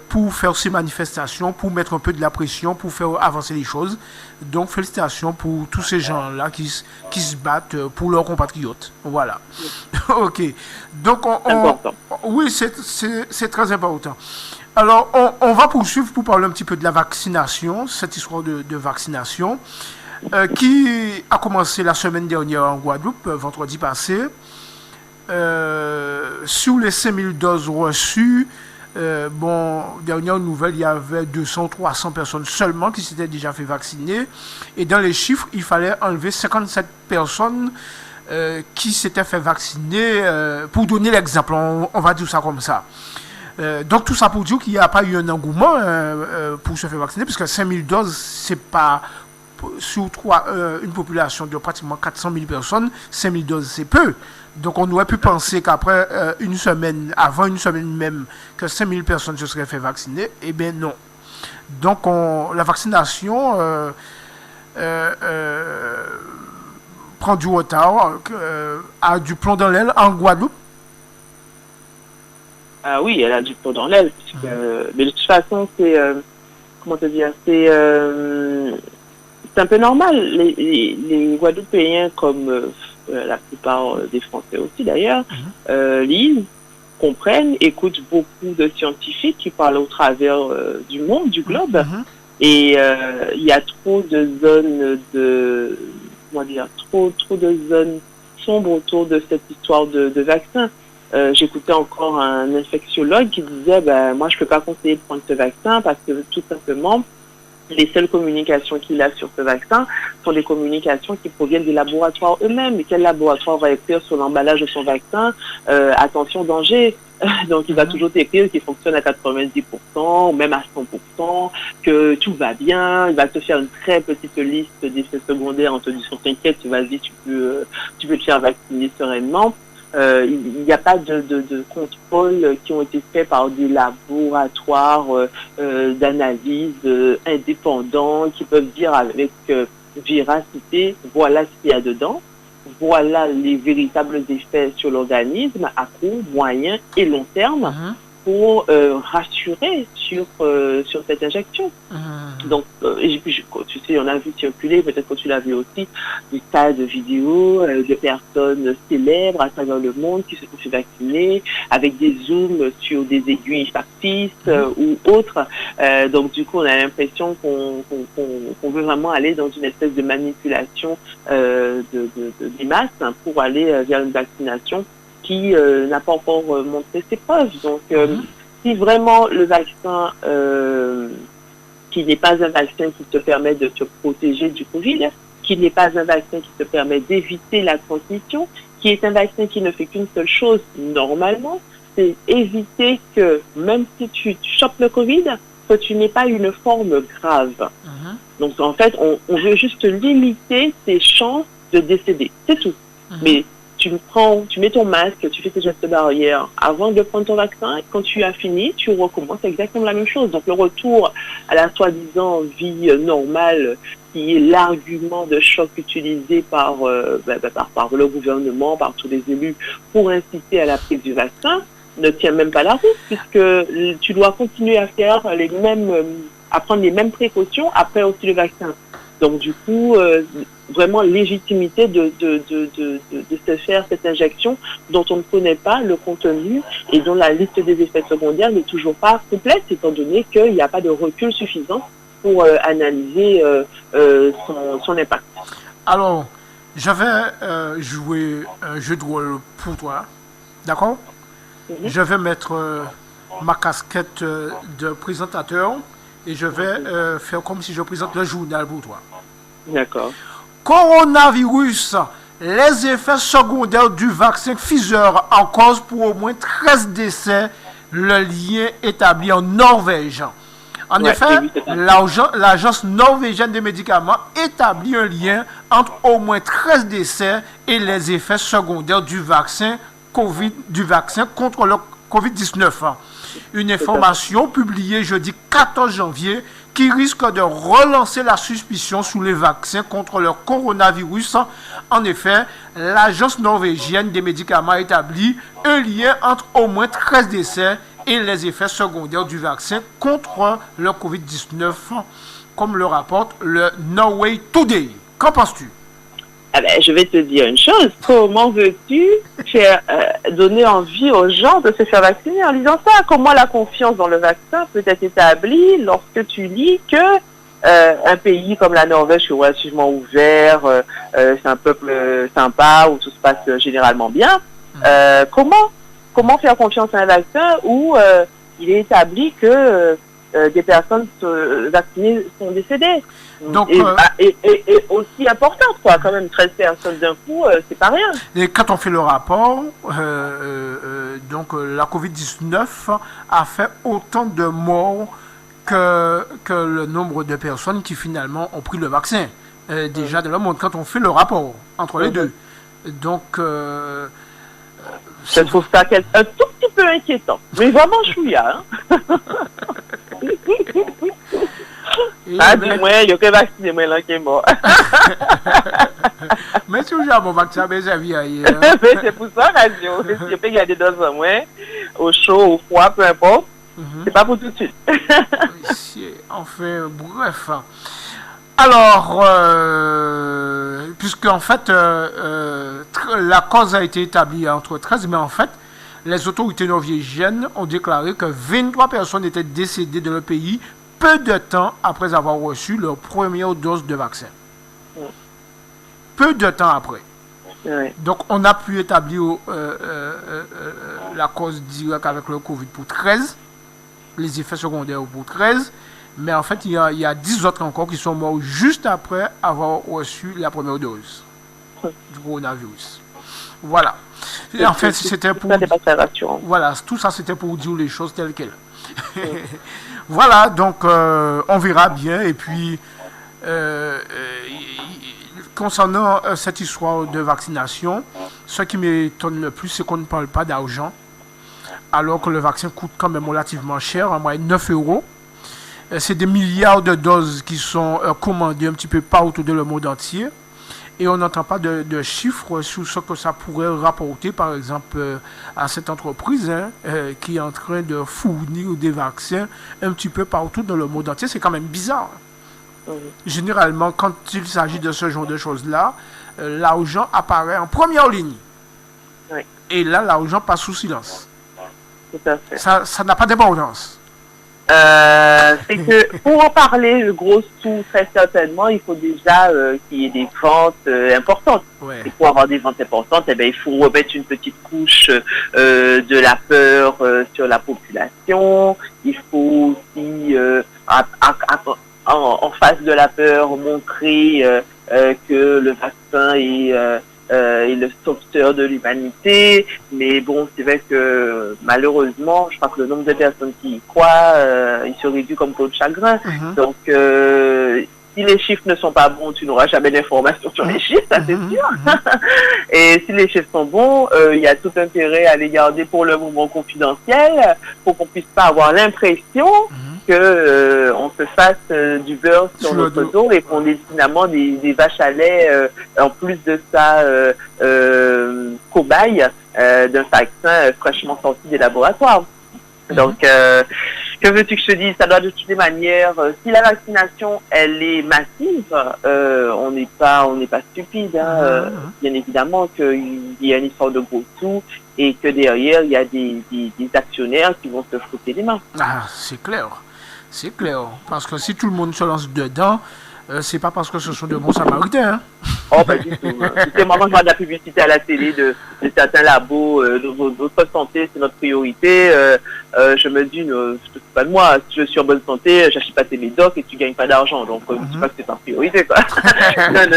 pour faire ces manifestations, pour mettre un peu de la pression, pour faire avancer les choses. Donc, félicitations pour tous ces gens-là qui se battent pour leurs compatriotes. Voilà. OK. Donc, oui, c'est très important. Alors, on va poursuivre pour parler un petit peu de la vaccination, cette histoire de vaccination, qui a commencé la semaine dernière en Guadeloupe, vendredi passé. Sur les 5000 doses reçues, dernière nouvelle, il y avait 200-300 personnes seulement qui s'étaient déjà fait vacciner. Et dans les chiffres, il fallait enlever 57 personnes qui s'étaient fait vacciner. Pour donner l'exemple, on va dire ça comme ça. Donc tout ça pour dire qu'il n'y a pas eu un engouement pour se faire vacciner, puisque 5000 doses, c'est pas... Sur une population de pratiquement 400 000 personnes, 5 000 doses, c'est peu. Donc on aurait pu penser qu'après avant une semaine même, que 5 000 personnes se seraient fait vacciner. Eh bien non. Donc la vaccination prend du retard, a du plomb dans l'aile en Guadeloupe. Ah oui, elle a du plomb dans l'aile. Mais de toute façon, c'est... comment te dire, c'est un peu normal. Les Guadeloupéens, comme la plupart des Français aussi d'ailleurs, lisent, comprennent, écoutent beaucoup de scientifiques qui parlent au travers du monde, du globe. Et il y a trop de zones trop de zones sombres autour de cette histoire de vaccin. J'écoutais encore un infectiologue qui disait moi je peux pas conseiller de prendre ce vaccin parce que tout simplement les seules communications qu'il a sur ce vaccin sont des communications qui proviennent des laboratoires eux-mêmes. Et quel laboratoire va écrire sur l'emballage de son vaccin attention, danger. Donc il va toujours écrire qu'il fonctionne à 90% ou même à 100%, que tout va bien. Il va te faire une très petite liste d'effets secondaires en te disant t'inquiète, vas-y, tu peux te faire vacciner sereinement. Il n'y a pas de contrôles qui ont été faits par des laboratoires d'analyse indépendants qui peuvent dire avec véracité voilà ce qu'il y a dedans, voilà les véritables effets sur l'organisme à court, moyen et long terme pour rassurer sur cette injection. Donc, et puis, tu sais, on a vu circuler, peut-être que tu l'as vu aussi, des tas de vidéos de personnes célèbres à travers le monde qui se sont fait vacciner avec des zooms sur des aiguilles factices ou autres. Donc, du coup, on a l'impression qu'on veut vraiment aller dans une espèce de manipulation des masses pour aller vers une vaccination qui n'a pas encore montré ses preuves. Donc, si vraiment le vaccin, qui n'est pas un vaccin qui te permet de te protéger du Covid, qui n'est pas un vaccin qui te permet d'éviter la transmission, qui est un vaccin qui ne fait qu'une seule chose normalement, c'est éviter que, même si tu chopes le Covid, que tu n'aies pas une forme grave. Donc, en fait, on veut juste limiter tes chances de décéder. C'est tout. Mais tu mets ton masque, tu fais tes gestes barrières avant de prendre ton vaccin. Et quand tu as fini, tu recommences exactement la même chose. Donc, le retour à la soi-disant vie normale, qui est l'argument de choc utilisé par le gouvernement, par tous les élus pour inciter à la prise du vaccin, ne tient même pas la route, puisque tu dois continuer à faire à prendre les mêmes précautions après aussi le vaccin. Donc du coup, vraiment légitimité de se faire cette injection dont on ne connaît pas le contenu et dont la liste des effets secondaires n'est toujours pas complète, étant donné qu'il n'y a pas de recul suffisant pour analyser son impact. Alors, je vais jouer un jeu de rôle pour toi, d'accord? Je vais mettre ma casquette de présentateur et je vais faire comme si je présente le journal pour toi. D'accord. Coronavirus, les effets secondaires du vaccin Pfizer en cause pour au moins 13 décès, le lien établi en Norvège. En effet, l'agence norvégienne des médicaments établit un lien entre au moins 13 décès et les effets secondaires du vaccin contre le COVID-19. Une information publiée jeudi 14 janvier qui risque de relancer la suspicion sur les vaccins contre le coronavirus. En effet, l'agence norvégienne des médicaments établit un lien entre au moins 13 décès et les effets secondaires du vaccin contre le COVID-19, comme le rapporte le Norway Today. Qu'en penses-tu? Je vais te dire une chose. Comment veux-tu faire donner envie aux gens de se faire vacciner en disant ça? Comment la confiance dans le vaccin peut être établie lorsque tu lis que un pays comme la Norvège est relativement ouvert, c'est un peuple sympa où tout se passe généralement bien. Comment faire confiance à un vaccin où il est établi que des personnes vaccinées sont décédées? Donc, et aussi importante, quoi, quand même, 13 personnes d'un coup, c'est pas rien. Et quand on fait le rapport, donc la COVID-19 a fait autant de morts que le nombre de personnes qui finalement ont pris le vaccin. Déjà dans le monde, quand on fait le rapport entre les deux. Donc, je trouve ça un tout petit peu inquiétant. Mais vraiment chouïa, hein. Dis-moi, il y a que vacciné, moi, là, qui est mort. Mais si j'ai un bon vaccin, mais j'ai vu ailleurs. Mais c'est pour ça, radio. Si je peux garder dans un mois, au chaud, au froid, peu importe, c'est pas pour tout de suite. Enfin, bref. Alors, puisque en fait, la cause a été établie entre 13, mais en fait, les autorités norvégiennes ont déclaré que 23 personnes étaient décédées dans le pays peu de temps après avoir reçu leur première dose de vaccin. Peu de temps après. Donc, on a pu établir la cause directe avec le Covid pour 13, les effets secondaires pour 13, mais en fait, il y a 10 autres encore qui sont morts juste après avoir reçu la première dose du coronavirus. Voilà. Et en fait, c'était pour... Voilà, tout ça, c'était pour dire les choses telles quelles. Voilà, donc on verra bien. Et puis, concernant cette histoire de vaccination, ce qui m'étonne le plus, c'est qu'on ne parle pas d'argent, alors que le vaccin coûte quand même relativement cher, en moyenne 9 €. C'est des milliards de doses qui sont commandées un petit peu partout dans le monde entier. Et on n'entend pas de chiffres sur ce que ça pourrait rapporter, par exemple, à cette entreprise qui est en train de fournir des vaccins un petit peu partout dans le monde entier. C'est quand même bizarre. Généralement, quand il s'agit de ce genre de choses-là, l'argent apparaît en première ligne. Et là, l'argent passe sous silence. Tout à fait. Ça n'a pas d'importance. C'est que pour en parler, le gros tout, très certainement, il faut déjà qu'il y ait des ventes importantes. Et pour avoir des ventes importantes, il faut remettre une petite couche de la peur sur la population. Il faut aussi, en face de la peur, montrer que le vaccin est le sauveteur de l'humanité, mais bon, c'est vrai que malheureusement, je crois que le nombre de personnes qui y croient, il se réduit comme peau de chagrin. Donc, si les chiffres ne sont pas bons, tu n'auras jamais d'informations sur les chiffres, ça c'est sûr. Et si les chiffres sont bons, il y a tout intérêt à les garder pour le moment confidentiels, pour qu'on puisse pas avoir l'impression que on se fasse du beurre sur notre dos et qu'on ait finalement des vaches à lait, en plus de ça, cobayes d'un vaccin fraîchement sorti des laboratoires. Donc, que veux-tu que je te dise? Ça doit de toutes les manières. Si la vaccination, elle est massive, on n'est pas stupide. Hein. Bien évidemment qu'il y a une histoire de gros sous et que derrière il y a des actionnaires qui vont se frotter les mains. Ah, c'est clair, parce que si tout le monde se lance dedans, c'est pas parce que ce sont de bons samaritains. Hein. Oh, pas du tout. C'est moi, je vois de la publicité à la télé de certains labos, notre santé, c'est notre priorité. Je me dis, c'est pas de moi, si je suis en bonne santé, j'achète pas tes médocs et tu gagnes pas d'argent. Donc, je dis pas que c'est ta priorité, quoi.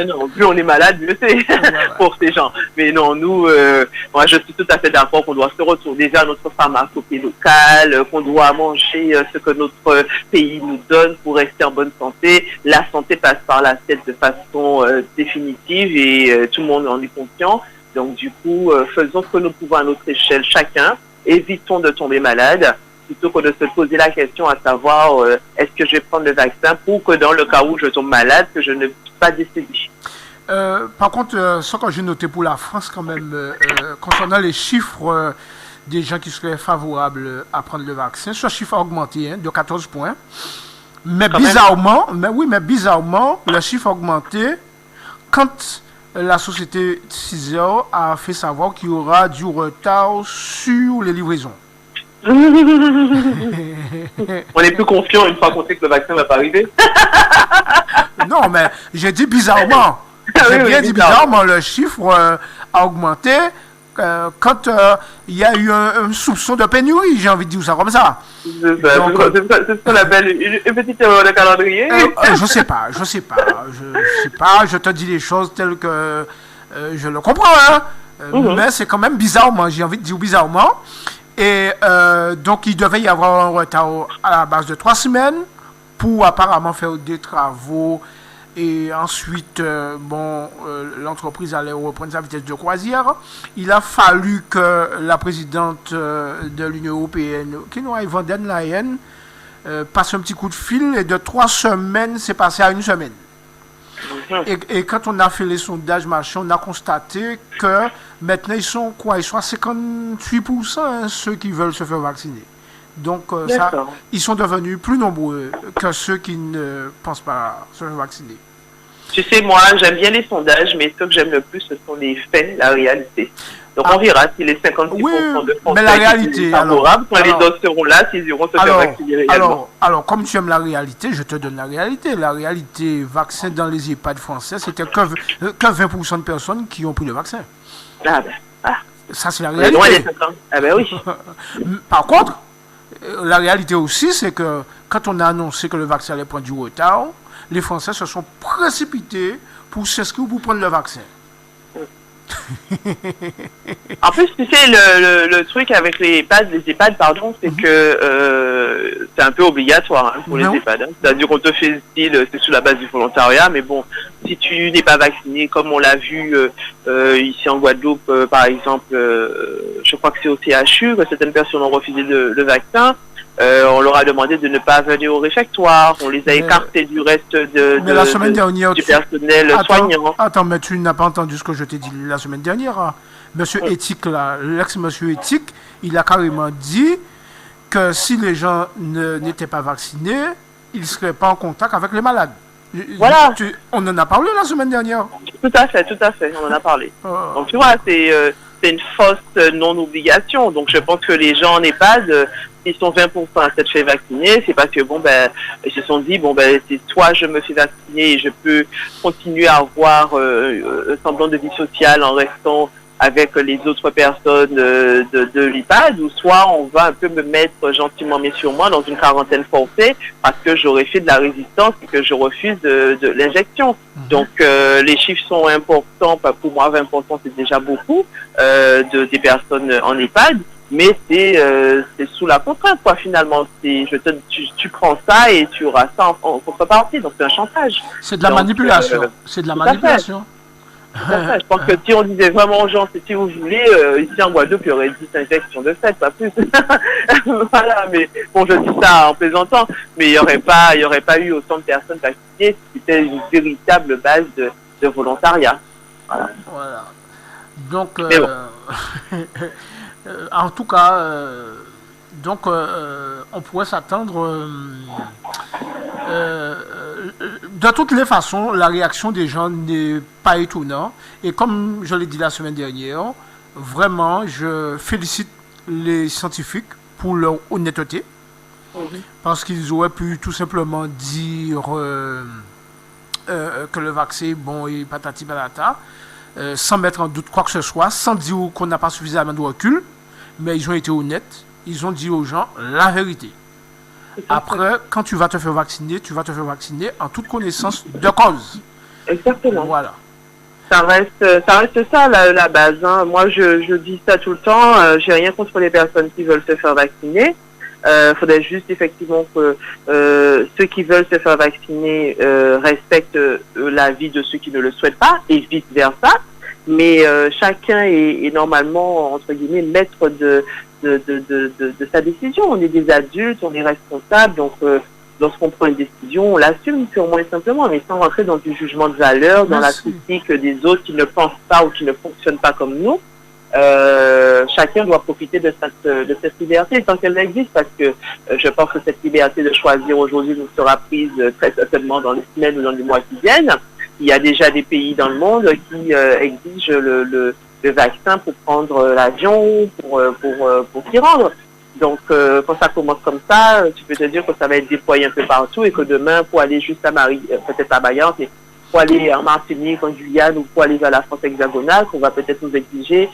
non. Plus on est malade, mieux c'est pour ces gens. Mais non, nous, moi, je suis tout à fait d'accord qu'on doit se retourner vers notre pharmacopée locale, qu'on doit manger ce que notre pays nous donne pour rester en bonne santé. La santé passe par la tête de façon définitive et tout le monde en est conscient. Donc du coup, faisons ce que nous pouvons à notre échelle chacun. Évitons de tomber malade plutôt que de se poser la question à savoir est-ce que je vais prendre le vaccin pour que dans le cas où je tombe malade, que je ne puisse pas décéder. Par contre, ce que j'ai noté pour la France quand même, concernant les chiffres des gens qui seraient favorables à prendre le vaccin, ce chiffre a augmenté de 14 points. Mais bizarrement, le chiffre a augmenté quand la société Caesar a fait savoir qu'il y aura du retard sur les livraisons. On est plus confiant une fois qu'on sait que le vaccin ne va pas arriver. Non, mais j'ai dit bizarrement. J'ai bien dit bizarrement, le chiffre a augmenté quand il y a eu un soupçon de pénurie, j'ai envie de dire ça comme ça. C'est ce qu'on appelle une petite erreur de calendrier. Je sais pas. Je te dis les choses telles que je le comprends, hein. Mais c'est quand même bizarrement, j'ai envie de dire bizarrement. Et donc il devait y avoir un retard à la base de 3 semaines pour apparemment faire des travaux. Et ensuite, l'entreprise allait reprendre sa vitesse de croisière. Il a fallu que la présidente de l'Union européenne, Ursula von der Leyen, passe un petit coup de fil. Et de 3 semaines, c'est passé à 1 semaine. Et quand on a fait les sondages, on a constaté que maintenant, ils sont à 58% ceux qui veulent se faire vacciner. Donc, ils sont devenus plus nombreux que ceux qui ne pensent pas se faire vacciner. Tu sais, moi, j'aime bien les sondages, mais ce que j'aime le plus, ce sont les faits, la réalité. Donc, on verra si les 56% de Français sont favorables, quand les autres seront là, s'ils iront se faire vacciner réellement. Alors, comme tu aimes la réalité, je te donne la réalité. La réalité, vaccin dans les EHPAD français, c'était que 20% de personnes qui ont pris le vaccin. Ça, c'est la réalité. Ah ben oui. Par contre, la réalité aussi, c'est que quand on a annoncé que le vaccin allait prendre du retard, les Français se sont précipités pour s'inscrire pour prendre le vaccin. En plus, tu sais, le truc avec les EHPAD, c'est que c'est un peu obligatoire pour les EHPAD. Hein. C'est-à-dire qu'on te fait style, c'est sous la base du volontariat, mais bon, si tu n'es pas vacciné, comme on l'a vu ici en Guadeloupe, par exemple, je crois que c'est au CHU, que certaines personnes ont refusé le vaccin. On leur a demandé de ne pas venir au réfectoire. On les a écartés du reste la semaine dernière, du personnel soignant. Attends, mais tu n'as pas entendu ce que je t'ai dit la semaine dernière. Hein. Monsieur Éthique, l'ex-monsieur Éthique, il a carrément dit que si les gens n'étaient pas vaccinés, ils ne seraient pas en contact avec les malades. Voilà. On en a parlé la semaine dernière. Tout à fait, on en a parlé. Donc tu vois, c'est une fausse non-obligation. Donc je pense que les gens en EHPAD, ils sont 20% à s'être fait vacciner, c'est parce que ils se sont dit c'est soit je me fais vacciner et je peux continuer à avoir un semblant de vie sociale en restant avec les autres personnes de l'EHPAD, ou soit on va un peu me mettre gentiment mais sûrement dans une quarantaine forcée parce que j'aurais fait de la résistance et que je refuse de l'injection. Donc les chiffres sont importants, pour moi 20% c'est déjà beaucoup des personnes en EHPAD, mais c'est sous la contrainte quoi finalement. Tu prends ça et tu auras ça en contrepartie, donc c'est un chantage. C'est de la manipulation. C'est de la manipulation. Je pense que si on disait vraiment aux gens, si vous voulez, ici en Guadeloupe, il y aurait 10 injections de fait, pas plus. Voilà, mais bon, je dis ça en plaisantant, mais il n'y aurait pas eu autant de personnes vaccinées si c'était une véritable base de volontariat. Voilà. Donc, Mais bon. en tout cas, on pourrait s'attendre. De toutes les façons, la réaction des gens n'est pas étonnante. Et comme je l'ai dit la semaine dernière, vraiment, je félicite les scientifiques pour leur honnêteté. Parce qu'ils auraient pu tout simplement dire que le vaccin est bon et patati patata, sans mettre en doute quoi que ce soit, sans dire qu'on n'a pas suffisamment de recul. Mais ils ont été honnêtes. Ils ont dit aux gens la vérité. Après, quand tu vas te faire vacciner en toute connaissance de cause. Exactement. Voilà. Ça reste ça la base. Hein. Moi, je dis ça tout le temps. J'ai rien contre les personnes qui veulent se faire vacciner. Faudrait juste effectivement que ceux qui veulent se faire vacciner respectent l'avis de ceux qui ne le souhaitent pas et vice versa. Mais chacun est normalement entre guillemets maître de sa décision. On est des adultes, on est responsables, donc lorsqu'on prend une décision, on l'assume purement et simplement, mais sans rentrer dans du jugement de valeur, dans la critique des autres qui ne pensent pas ou qui ne fonctionnent pas comme nous. Chacun doit profiter de cette liberté tant qu'elle existe, parce que je pense que cette liberté de choisir aujourd'hui nous sera prise très certainement dans les semaines ou dans les mois qui viennent. Il y a déjà des pays dans le monde qui exigent le vaccin pour prendre l'avion, pour s'y rendre. Donc, quand ça commence comme ça, tu peux te dire que ça va être déployé un peu partout et que demain, pour aller juste à peut-être à Mayotte, mais pour aller en Martinique, en Guyane ou pour aller vers la France hexagonale, qu'on va peut-être nous exiger,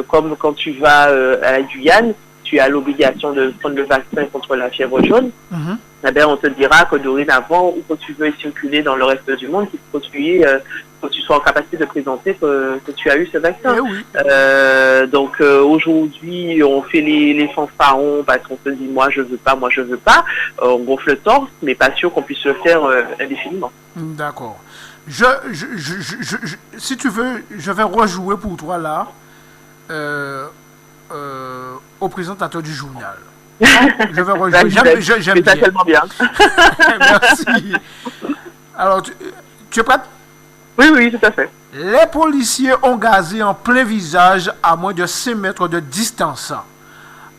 comme quand tu vas à la Guyane, tu as l'obligation de prendre le vaccin contre la fièvre jaune. Mm-hmm. Eh bien, on te dira que dorénavant, où que tu veux circuler dans le reste du monde, qu'il faut que tu sois en capacité de présenter que tu as eu ce vaccin. Oui. Donc aujourd'hui, on fait les fanfarons parce qu'on se dit moi je veux pas. On gonfle le torse, mais pas sûr qu'on puisse le faire indéfiniment. D'accord. Si tu veux, je vais rejouer pour toi là au présentateur du journal. Je vais rejouer. J'aime bien. Tellement bien. Merci. Alors, tu es prête? Oui, tout à fait. Les policiers ont gazé en plein visage à moins de 5 mètres de distance.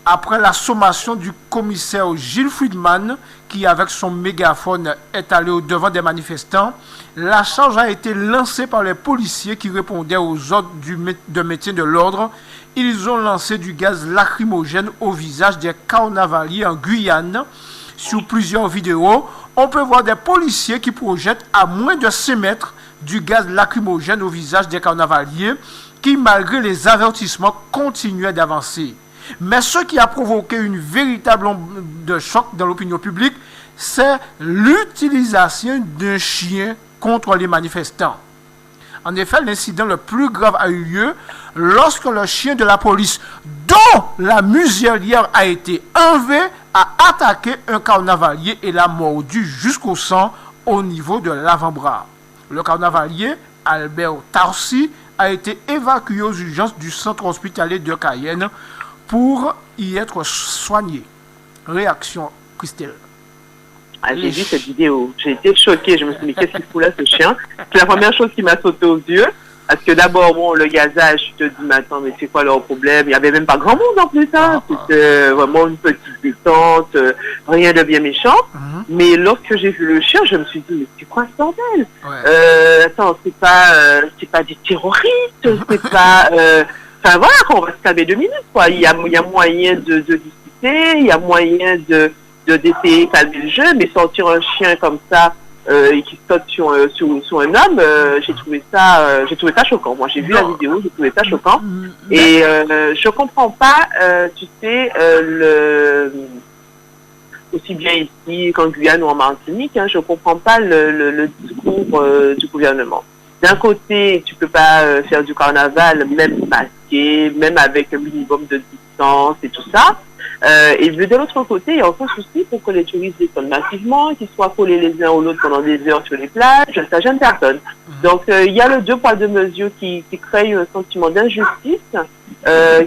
Après la sommation du commissaire Gilles Friedman, qui avec son mégaphone est allé au-devant des manifestants, la charge a été lancée par les policiers qui répondaient aux ordres de maintien de l'ordre. Ils ont lancé du gaz lacrymogène au visage des carnavaliers en Guyane. Sur plusieurs vidéos, on peut voir des policiers qui projettent à moins de 5 mètres du gaz lacrymogène au visage des carnavaliers qui, malgré les avertissements, continuaient d'avancer. Mais ce qui a provoqué une véritable onde de choc dans l'opinion publique, c'est l'utilisation d'un chien contre les manifestants. En effet, l'incident le plus grave a eu lieu lorsque le chien de la police, dont la muselière a été enlevée, a attaqué un carnavalier et l'a mordu jusqu'au sang au niveau de l'avant-bras. Le carnavalier, Albert Tarsi, a été évacué aux urgences du centre hospitalier de Cayenne pour y être soigné. Réaction, Christelle. J'ai vu cette vidéo. J'ai été choquée. Je me suis dit, qu'est-ce qu'il fout là, ce chien? C'est la première chose qui m'a sauté aux yeux. Parce que d'abord, bon, le gazage, je te dis, mais attends, mais c'est quoi leur problème? Il n'y avait même pas grand monde en plus, hein. C'était vraiment une petite descente, rien de bien méchant. Mais lorsque j'ai vu le chien, je me suis dit, mais c'est quoi ce bordel? Attends, c'est pas des terroristes, c'est pas... Enfin voilà, on va se calmer 2 minutes, quoi. Il y a moyen de discuter, il y a moyen d'essayer de calmer le jeu, mais sortir un chien comme ça et qui saute sur un homme, j'ai trouvé ça choquant. Moi, j'ai vu la vidéo, j'ai trouvé ça choquant. Et je comprends pas, tu sais, aussi bien ici qu'en Guyane ou en Martinique, hein, je comprends pas le discours du gouvernement. D'un côté, tu peux pas faire du carnaval, même masqué, même avec un minimum de distance et tout ça. Et de l'autre côté, il y a aucun souci pour que les touristes descendent massivement, qu'ils soient collés les uns aux autres pendant des heures sur les plages, ça gêne personne. Donc, il y a le 2 poids 2 mesures qui crée un sentiment d'injustice,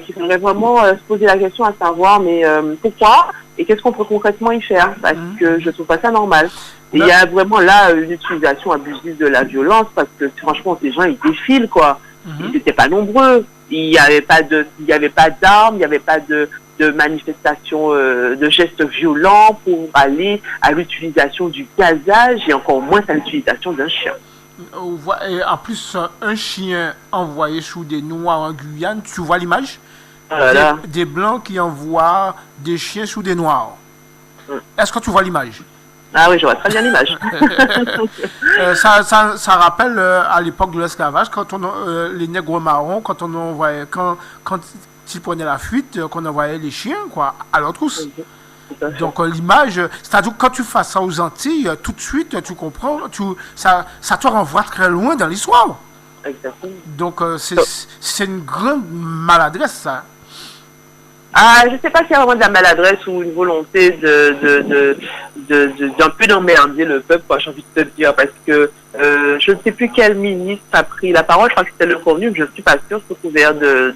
qui faudrait vraiment se poser la question à savoir, mais pourquoi et qu'est-ce qu'on peut concrètement y faire? Parce que je trouve pas ça normal. Et il y a vraiment là une utilisation abusive de la violence, parce que franchement, ces gens, ils défilent, quoi. Ils n'étaient pas nombreux. Il n'y avait pas d'armes, il n'y avait pas de manifestations, de gestes violents pour aller à l'utilisation du gazage et encore moins à l'utilisation d'un chien. Et en plus, un chien envoyé sous des noirs en Guyane, tu vois l'image? Des blancs qui envoient des chiens sous des noirs. Est-ce que tu vois l'image? Ah oui, je vois très bien l'image. Ça rappelle à l'époque de l'esclavage, quand les nègres marrons, quand ils prenaient la fuite, qu'on envoyait les chiens quoi, à leur trousse. Donc l'image, c'est-à-dire que quand tu fais ça aux Antilles, tout de suite, tu comprends, ça te renvoie très loin dans l'histoire. Exactement. Donc c'est une grande maladresse, ça. Je ne sais pas s'il y a vraiment de la maladresse ou une volonté d'un peu d'emmerder le peuple, j'ai envie de te dire, parce que je ne sais plus quel ministre a pris la parole, je crois que c'était le Revenu, je ne suis pas sûre, c'est couvert de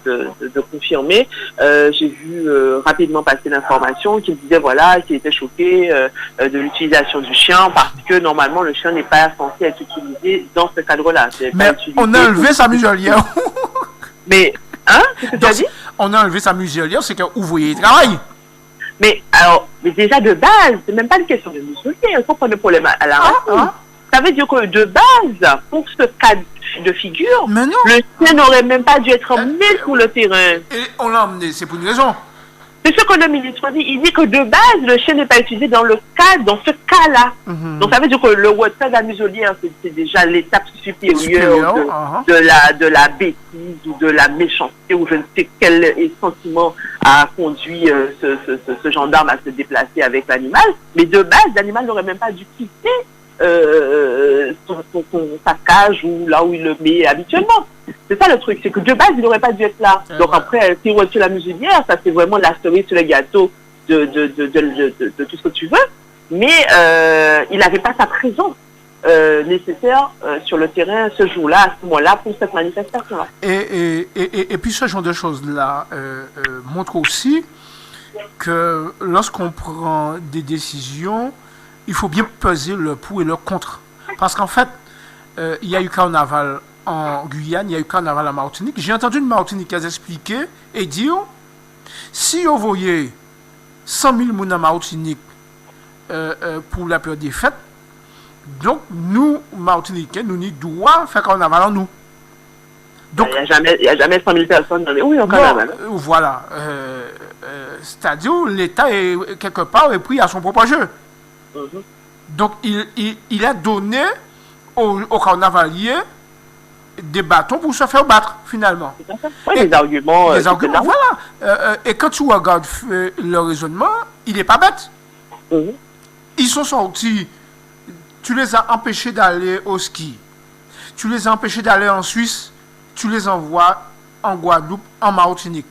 confirmer. J'ai vu rapidement passer l'information qu'il disait qu'il était choqué de l'utilisation du chien, parce que normalement le chien n'est pas censé être utilisé dans ce cadre-là. Mais on a enlevé sa muselière. Mais, qu'est-ce que tu as dit? On a enlevé sa muselière, c'est qu'un ouvrier travaille. Mais déjà de base, c'est même pas une question de muselière, il faut prendre le problème à la racine. Ça veut dire que de base, pour ce cas de figure, le chien n'aurait même pas dû être emmené sur le terrain. Et on l'a emmené, c'est pour une raison. C'est ce que le ministre dit. Il dit que de base, le chien n'est pas utilisé dans ce cas-là. Donc ça veut dire que le retrait de la muselière, c'est déjà l'étape supérieure de la bêtise ou de la méchanceté ou je ne sais quel sa a conduit ce gendarme à se déplacer avec l'animal. Mais de base, l'animal n'aurait même pas dû quitter sa cage ou là où il le met habituellement. C'est ça le truc, c'est que de base, il n'aurait pas dû être là. Donc après, si on retire la muselière, ça c'est vraiment la cerise sur le gâteau de tout ce que tu veux. Mais il n'avait pas sa présence nécessaire sur le terrain ce jour-là, à ce moment-là, pour cette manifestation-là. Et puis ce genre de choses-là montre aussi que lorsqu'on prend des décisions, il faut bien peser le pour et le contre. Parce qu'en fait, il y a eu carnaval en Guyane, il y a eu carnaval en Martinique. J'ai entendu une Martiniquaise expliquer et dire, si vous voyez 100 000 personnes en Martinique pour la période des fêtes, donc nous, Martiniquais, nous n'y doit faire carnaval en nous. Donc, il n'y a jamais 100 000 personnes dans les rues en carnaval. Voilà. C'est-à-dire, l'État est quelque part est pris à son propre jeu. Donc il a donné aux carnavaliers des bâtons pour se faire battre finalement. Des arguments. Voilà. Et quand tu regardes le raisonnement, il n'est pas bête. Ils sont sortis, tu les as empêchés d'aller au ski, tu les as empêchés d'aller en Suisse, tu les envoies en Guadeloupe, en Martinique.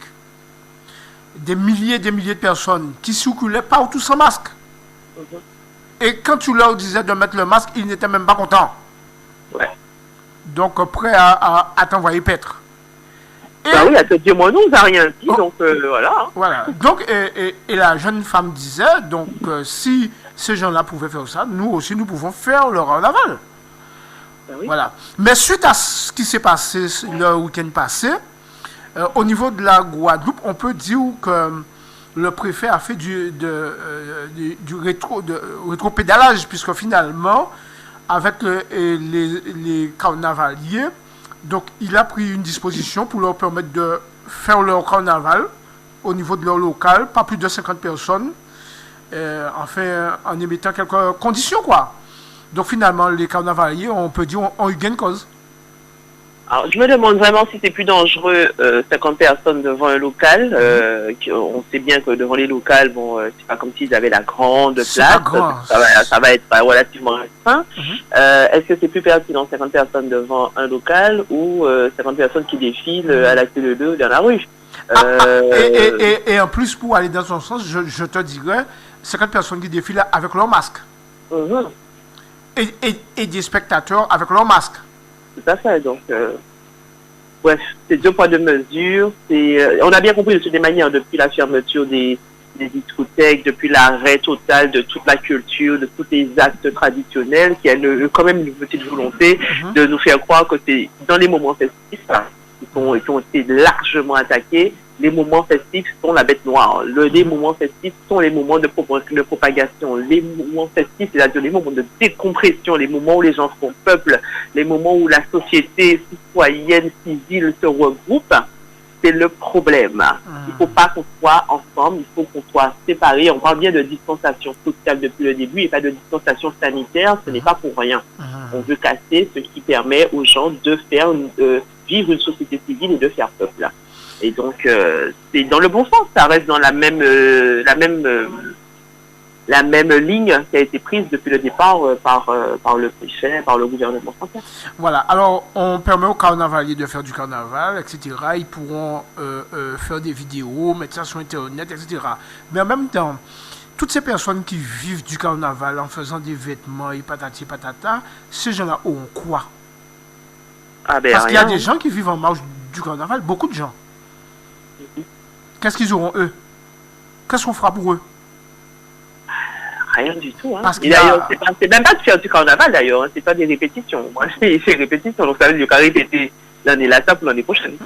Des milliers de personnes qui circulaient partout sans masque. Et quand tu leur disais de mettre le masque, ils n'étaient même pas contents. Donc, prêts à t'envoyer paître. Oui, à te dire, moi, nous, on n'a rien dit, donc voilà. Voilà. Donc, et la jeune femme disait, donc, si ces gens-là pouvaient faire ça, nous aussi, nous pouvons faire le carnaval. Voilà. Mais suite à ce qui s'est passé le week-end passé, au niveau de la Guadeloupe, on peut dire que le préfet a fait du rétropédalage, puisque finalement, avec les carnavaliers, donc il a pris une disposition pour leur permettre de faire leur carnaval au niveau de leur local, pas plus de 50 personnes, en émettant quelques conditions, quoi. Donc finalement, les carnavaliers, on peut dire, ont eu gain de cause. Alors, je me demande vraiment si c'est plus dangereux 50 personnes devant un local. On sait bien que devant les locales, c'est pas comme s'ils avaient la grande place. Ça va être relativement restreint. Est-ce que c'est plus pertinent 50 personnes devant un local ou 50 personnes qui défilent à la queue leu dans la rue? Et en plus, pour aller dans son sens, je te dirais 50 personnes qui défilent avec leur masque. Et des spectateurs avec leur masque. Tout à fait. Donc, bref, c'est deux poids, deux mesures. On a bien compris de toutes les manières, depuis la fermeture des discothèques, depuis l'arrêt total de toute la culture, de tous les actes traditionnels, qu'il y a quand même une petite volonté de nous faire croire que c'est dans les moments festifs qui ont été largement attaqués. Les moments festifs sont la bête noire. Les moments festifs sont les moments de propagation. Les moments festifs, c'est-à-dire les moments de décompression, les moments où les gens sont peuple, les moments où la société citoyenne, civile se regroupe. C'est le problème. Il ne faut pas qu'on soit ensemble, il faut qu'on soit séparés. On parle bien de distanciation sociale depuis le début et pas de distanciation sanitaire. Ce n'est pas pour rien. On veut casser ce qui permet aux gens de faire vivre une société civile et de faire peuple. Et donc, c'est dans le bon sens. Ça reste dans la même ligne qui a été prise depuis le départ par le préfet, par le gouvernement français. Voilà, alors on permet aux carnavaliers de faire du carnaval, etc. Ils pourront faire des vidéos, mettre ça sur Internet, etc. Mais en même temps, toutes ces personnes qui vivent du carnaval en faisant des vêtements et patati patata, ces gens-là ont quoi? Parce qu'il y a des gens qui vivent en marge du carnaval, beaucoup de gens. Qu'est-ce qu'ils auront, eux? Qu'est-ce qu'on fera pour eux? Rien du tout. Hein. C'est même pas de faire du carnaval d'ailleurs, hein. C'est pas des répétitions. Moi, j'ai fait répétitions, donc ça veut dire qu'à répéter l'année là, ça pour l'année prochaine.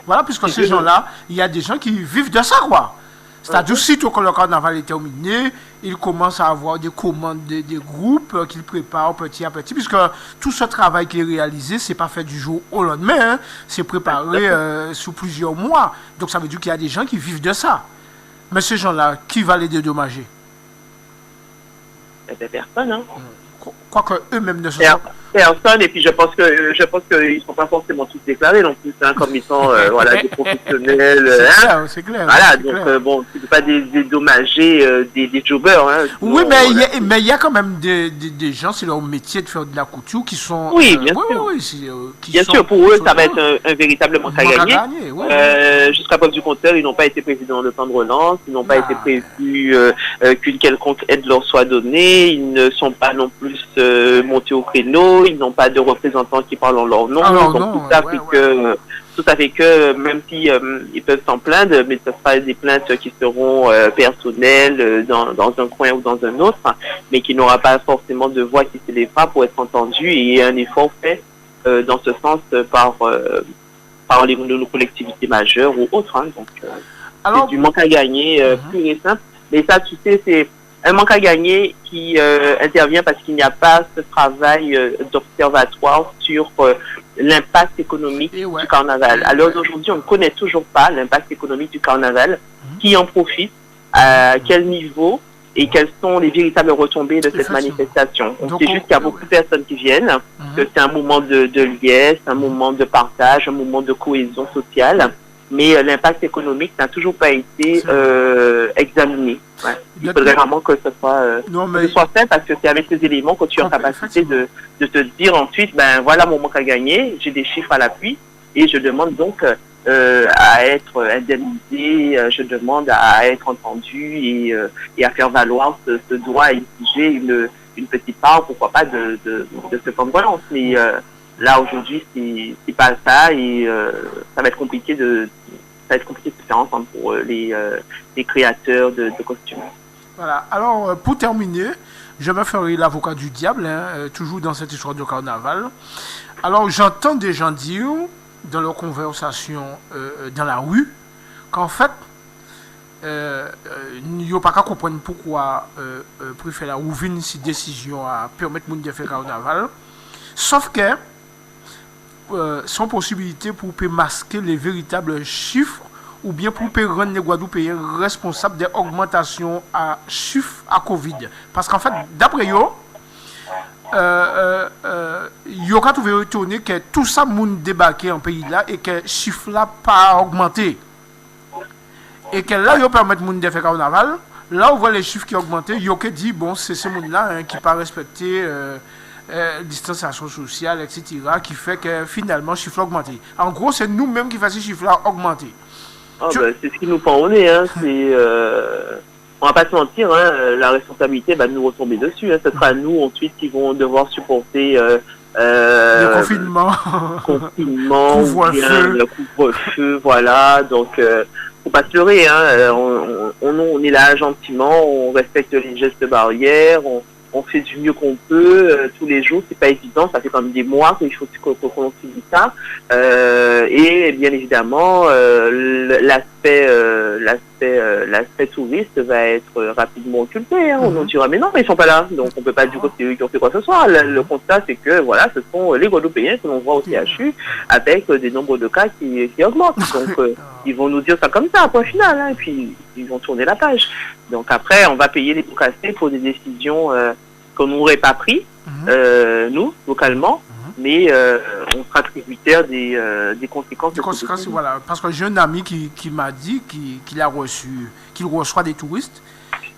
Voilà, puisque ces gens-là, il y a des gens qui vivent de ça, quoi. C'est-à-dire, sitôt que le carnaval est terminé, ils commencent à avoir des commandes des groupes qu'ils préparent petit à petit, puisque tout ce travail qui est réalisé, c'est pas fait du jour au lendemain, hein. C'est préparé sous plusieurs mois. Donc ça veut dire qu'il y a des gens qui vivent de ça. Mais ces gens-là, qui va les dédommager? Personne, hein. Quoique eux-mêmes ne sont pas. Personne, et puis je pense qu'ils ne sont pas forcément tous déclarés non plus, hein, comme ils sont des professionnels. C'est clair. Voilà, donc bon, tu ne peux pas dédommager des jobbers. Hein, sinon, oui, mais il y a quand même des gens, c'est leur métier de faire de la couture, qui sont. Oui, bien sûr. Bien sûr, pour eux, ça va être un véritable manque à gagner. Jusqu'à preuve du contraire, ils n'ont pas été prévus dans le plan de relance, ils n'ont pas été prévus qu'une quelconque aide leur soit donnée, ils ne sont pas non plus montés au créneau. Ils n'ont pas de représentants qui parlent en leur nom. Tout ça fait que même si ils peuvent s'en plaindre, mais ce sera des plaintes qui seront personnelles dans un coin ou dans un autre, mais qui n'aura pas forcément de voix qui s'élèvera pour être entendue et un effort fait dans ce sens par nos collectivités majeures ou autres. Hein. Donc, c'est du manque à gagner pur et simple. Mais ça, tu sais, c'est un manque à gagner qui intervient parce qu'il n'y a pas ce travail d'observatoire sur l'impact économique du carnaval. À l'heure d'aujourd'hui, on ne connaît toujours pas l'impact économique du carnaval, qui en profite, à quel niveau et quelles sont les véritables retombées de cette manifestation. On sait juste qu'il y a beaucoup de personnes qui viennent, que c'est un moment de liesse, un moment de partage, un moment de cohésion sociale. Mais l'impact économique n'a toujours pas été examiné. Ouais. Il faudrait vraiment que ce soit fait parce que c'est avec ces éléments que tu es en capacité de te dire ensuite, ben voilà mon manque à gagner, j'ai des chiffres à l'appui et je demande donc à être indemnisé, je demande à être entendu et à faire valoir ce droit à exiger une petite part, pourquoi pas, de ce plan de relance. Mais là aujourd'hui c'est pas ça et ça va être compliqué de faire ensemble pour les créateurs de costumes. Voilà, alors pour terminer, je me ferai l'avocat du diable, toujours dans cette histoire de carnaval. Alors j'entends des gens dire dans leur conversation dans la rue qu'en fait il n'y a pas qu'à comprendre pourquoi préfère la ouvrir cette décision à permettre aux gens de faire carnaval, sauf que sans possibilité pour masquer les véritables chiffres ou bien pour rendre les Guadeloupéens responsables des augmentations à chiffres à Covid. Parce qu'en fait, d'après eux, il y aura trouvé étonné que tout ça monde débarqué en pays là et que chiffre là pas augmenté. Et que là, ils permettent aux gens de faire carnaval. Là, on voit les chiffres qui ont augmenté. Il y a que dit, bon, c'est ce monde-là qui n'a pas respecté distanciation sociale, etc., qui fait que finalement, le chiffre a augmenté. En gros, c'est nous-mêmes qui faisons ce chiffre-là augmenter. C'est ce qui nous prend au nez. Hein. On va pas se mentir, hein, la responsabilité va nous retomber dessus. Hein. Ce sera nous ensuite qui vont devoir supporter le confinement, le couvre-feu, voilà. Donc, faut pas se leurrer. Hein. On est là gentiment, on respecte les gestes barrières, on fait du mieux qu'on peut tous les jours. C'est pas évident, ça fait quand même des mois qu'il faut qu'on subit ça. Et bien évidemment, l'aspect touriste va être rapidement occulté. On dira mais non, mais ils sont pas là, donc on peut pas dire que c'est eux qui ont fait quoi que ce soit. Le constat, c'est que voilà, ce sont les Guadeloupéens que l'on voit au CHU avec des nombres de cas qui augmentent. Donc ils vont nous dire ça comme ça, point final, et puis ils vont tourner la page. Donc après, on va payer les pots cassés pour des décisions qu'on n'aurait pas prises, nous, localement, mais on sera tributaire des conséquences. Des conséquences, voilà. Parce que j'ai un ami qui m'a dit qu'il reçoit des touristes,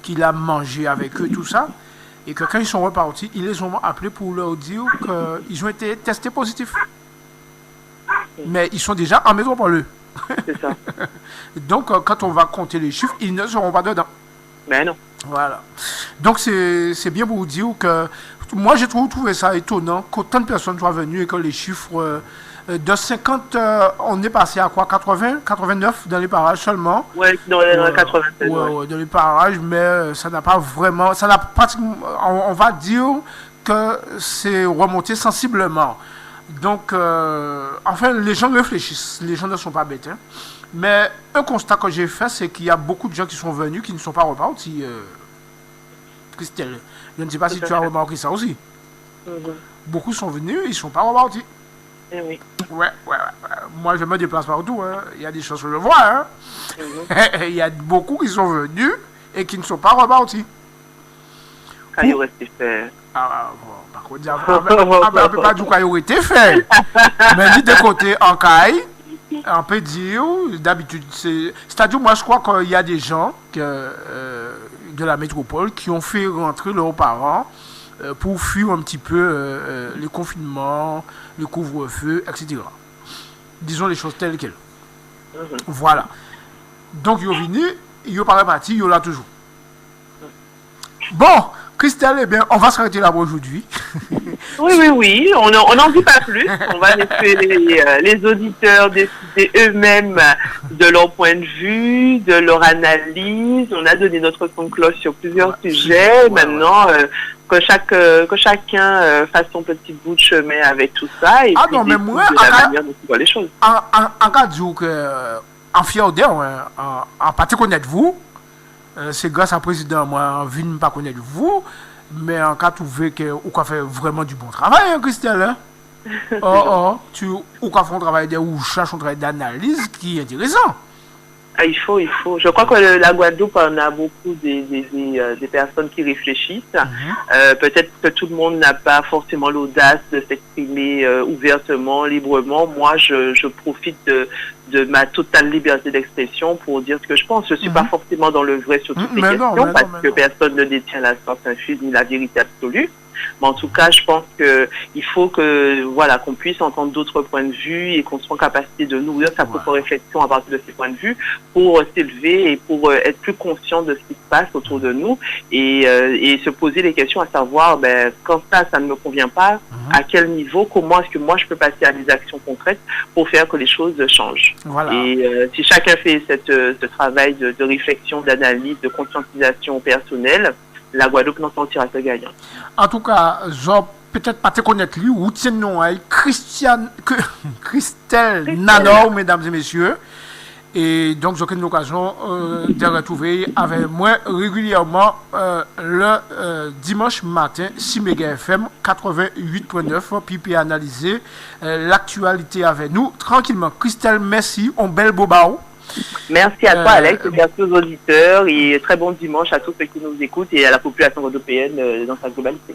qu'il a mangé avec eux, tout ça, et que quand ils sont repartis, ils les ont appelés pour leur dire qu'ils ont été testés positifs. Mais ils sont déjà en métropole. C'est ça. Donc, quand on va compter les chiffres, ils ne seront pas dedans. Mais non. Voilà. Donc, c'est bien pour vous dire que moi, j'ai trouvé ça étonnant qu'autant de personnes soient venues et que les chiffres de 50, on est passé à quoi, 80, 89 dans les parages seulement. Oui, dans les 87. Ouais, dans les parages, mais ça n'a pas vraiment, ça n'a pratiquement, on va dire que c'est remonté sensiblement. Donc, enfin, les gens réfléchissent, les gens ne sont pas bêtes. Hein. Mais un constat que j'ai fait, c'est qu'il y a beaucoup de gens qui sont venus qui ne sont pas repartis. Christelle, je ne sais pas si tu as remarqué ça aussi. Beaucoup sont venus, ils ne sont pas repartis. Eh oui. Ouais. Moi, je me déplace partout. Hein. Il y a des choses que je vois. Hein. Il y a beaucoup qui sont venus et qui ne sont pas repartis. Quand il restait fait. Par contre, on ne peut pas dire qu'il aurait été fait. Mais de côté, en caille, on peut dire, d'habitude, c'est-à-dire, moi, je crois qu'il y a des gens de la métropole qui ont fait rentrer leurs parents pour fuir un petit peu le confinement, le couvre-feu, etc. Disons les choses telles quelles. Voilà. Donc, ils sont venus, ils sont pas repartis, ils sont là toujours. Bon, Christelle, eh bien, on va s'arrêter là pour aujourd'hui. Oui. On n'en dit pas plus. On va laisser les auditeurs décider eux-mêmes de leur point de vue, de leur analyse. On a donné notre son de cloche sur plusieurs sujets. Maintenant, que chacun fasse son petit bout de chemin avec tout ça et puis mais moi, de la manière dont il voit les choses. En cas de que, en fier en partie connaître vous, c'est grâce à président, moi, je ne pas connaître vous, mais en cas trouvé que vous avez fait vraiment du bon travail, hein, Christelle. Hein? Tu as fait un travail de recherche, un travail d'analyse qui est intéressant. Il faut. Je crois que la Guadeloupe, on a beaucoup des personnes qui réfléchissent. Peut-être que tout le monde n'a pas forcément l'audace de s'exprimer ouvertement, librement. Moi, je profite de ma totale liberté d'expression pour dire ce que je pense. Je ne suis pas forcément dans le vrai sur toutes les questions parce que personne ne détient la science infuse ni la vérité absolue. Mais en tout cas, je pense qu'il faut qu'on puisse entendre d'autres points de vue et qu'on soit en capacité de nourrir sa propre réflexion à partir de ces points de vue pour s'élever et pour être plus conscient de ce qui se passe autour de nous et se poser les questions à savoir quand ça ne me convient pas, à quel niveau, comment est-ce que moi je peux passer à des actions concrètes pour faire que les choses changent. Voilà. Et si chacun fait ce travail de réflexion, d'analyse, de conscientisation personnelle, la Guadeloupe n'en sortira que gagnant. En tout cas, je peut-être pas te connaître lui, ou tiens non, Christelle Nanor, mesdames et messieurs. Et donc, j'ai une occasion de retrouver avec moi régulièrement le dimanche matin, 6 MHz FM 88.9, puis analyser l'actualité avec nous tranquillement. Christelle, merci, on bel beau bao. Merci à toi, Alex, et merci aux auditeurs, et très bon dimanche à tous ceux qui nous écoutent et à la population guadeloupéenne dans sa globalité.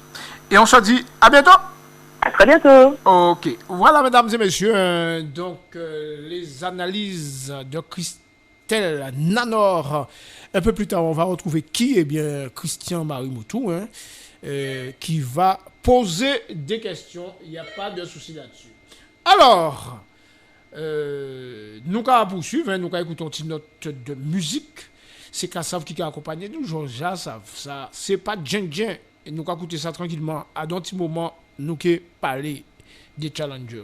Et on se dit à bientôt. À très bientôt. Ok, voilà mesdames et messieurs, donc les analyses de Christelle Nanor. Un peu plus tard, on va retrouver qui? Eh bien, Christian Marimoutou, qui va poser des questions. Il n'y a pas de souci là-dessus. Alors, nous allons poursuivre, nous allons écouter une petite note de musique. C'est Kassav qui a accompagné nous, Georgia, ça c'est pas Djeng. Et nous allons écouter ça tranquillement. À un petit moment, nous allons parler des challengers.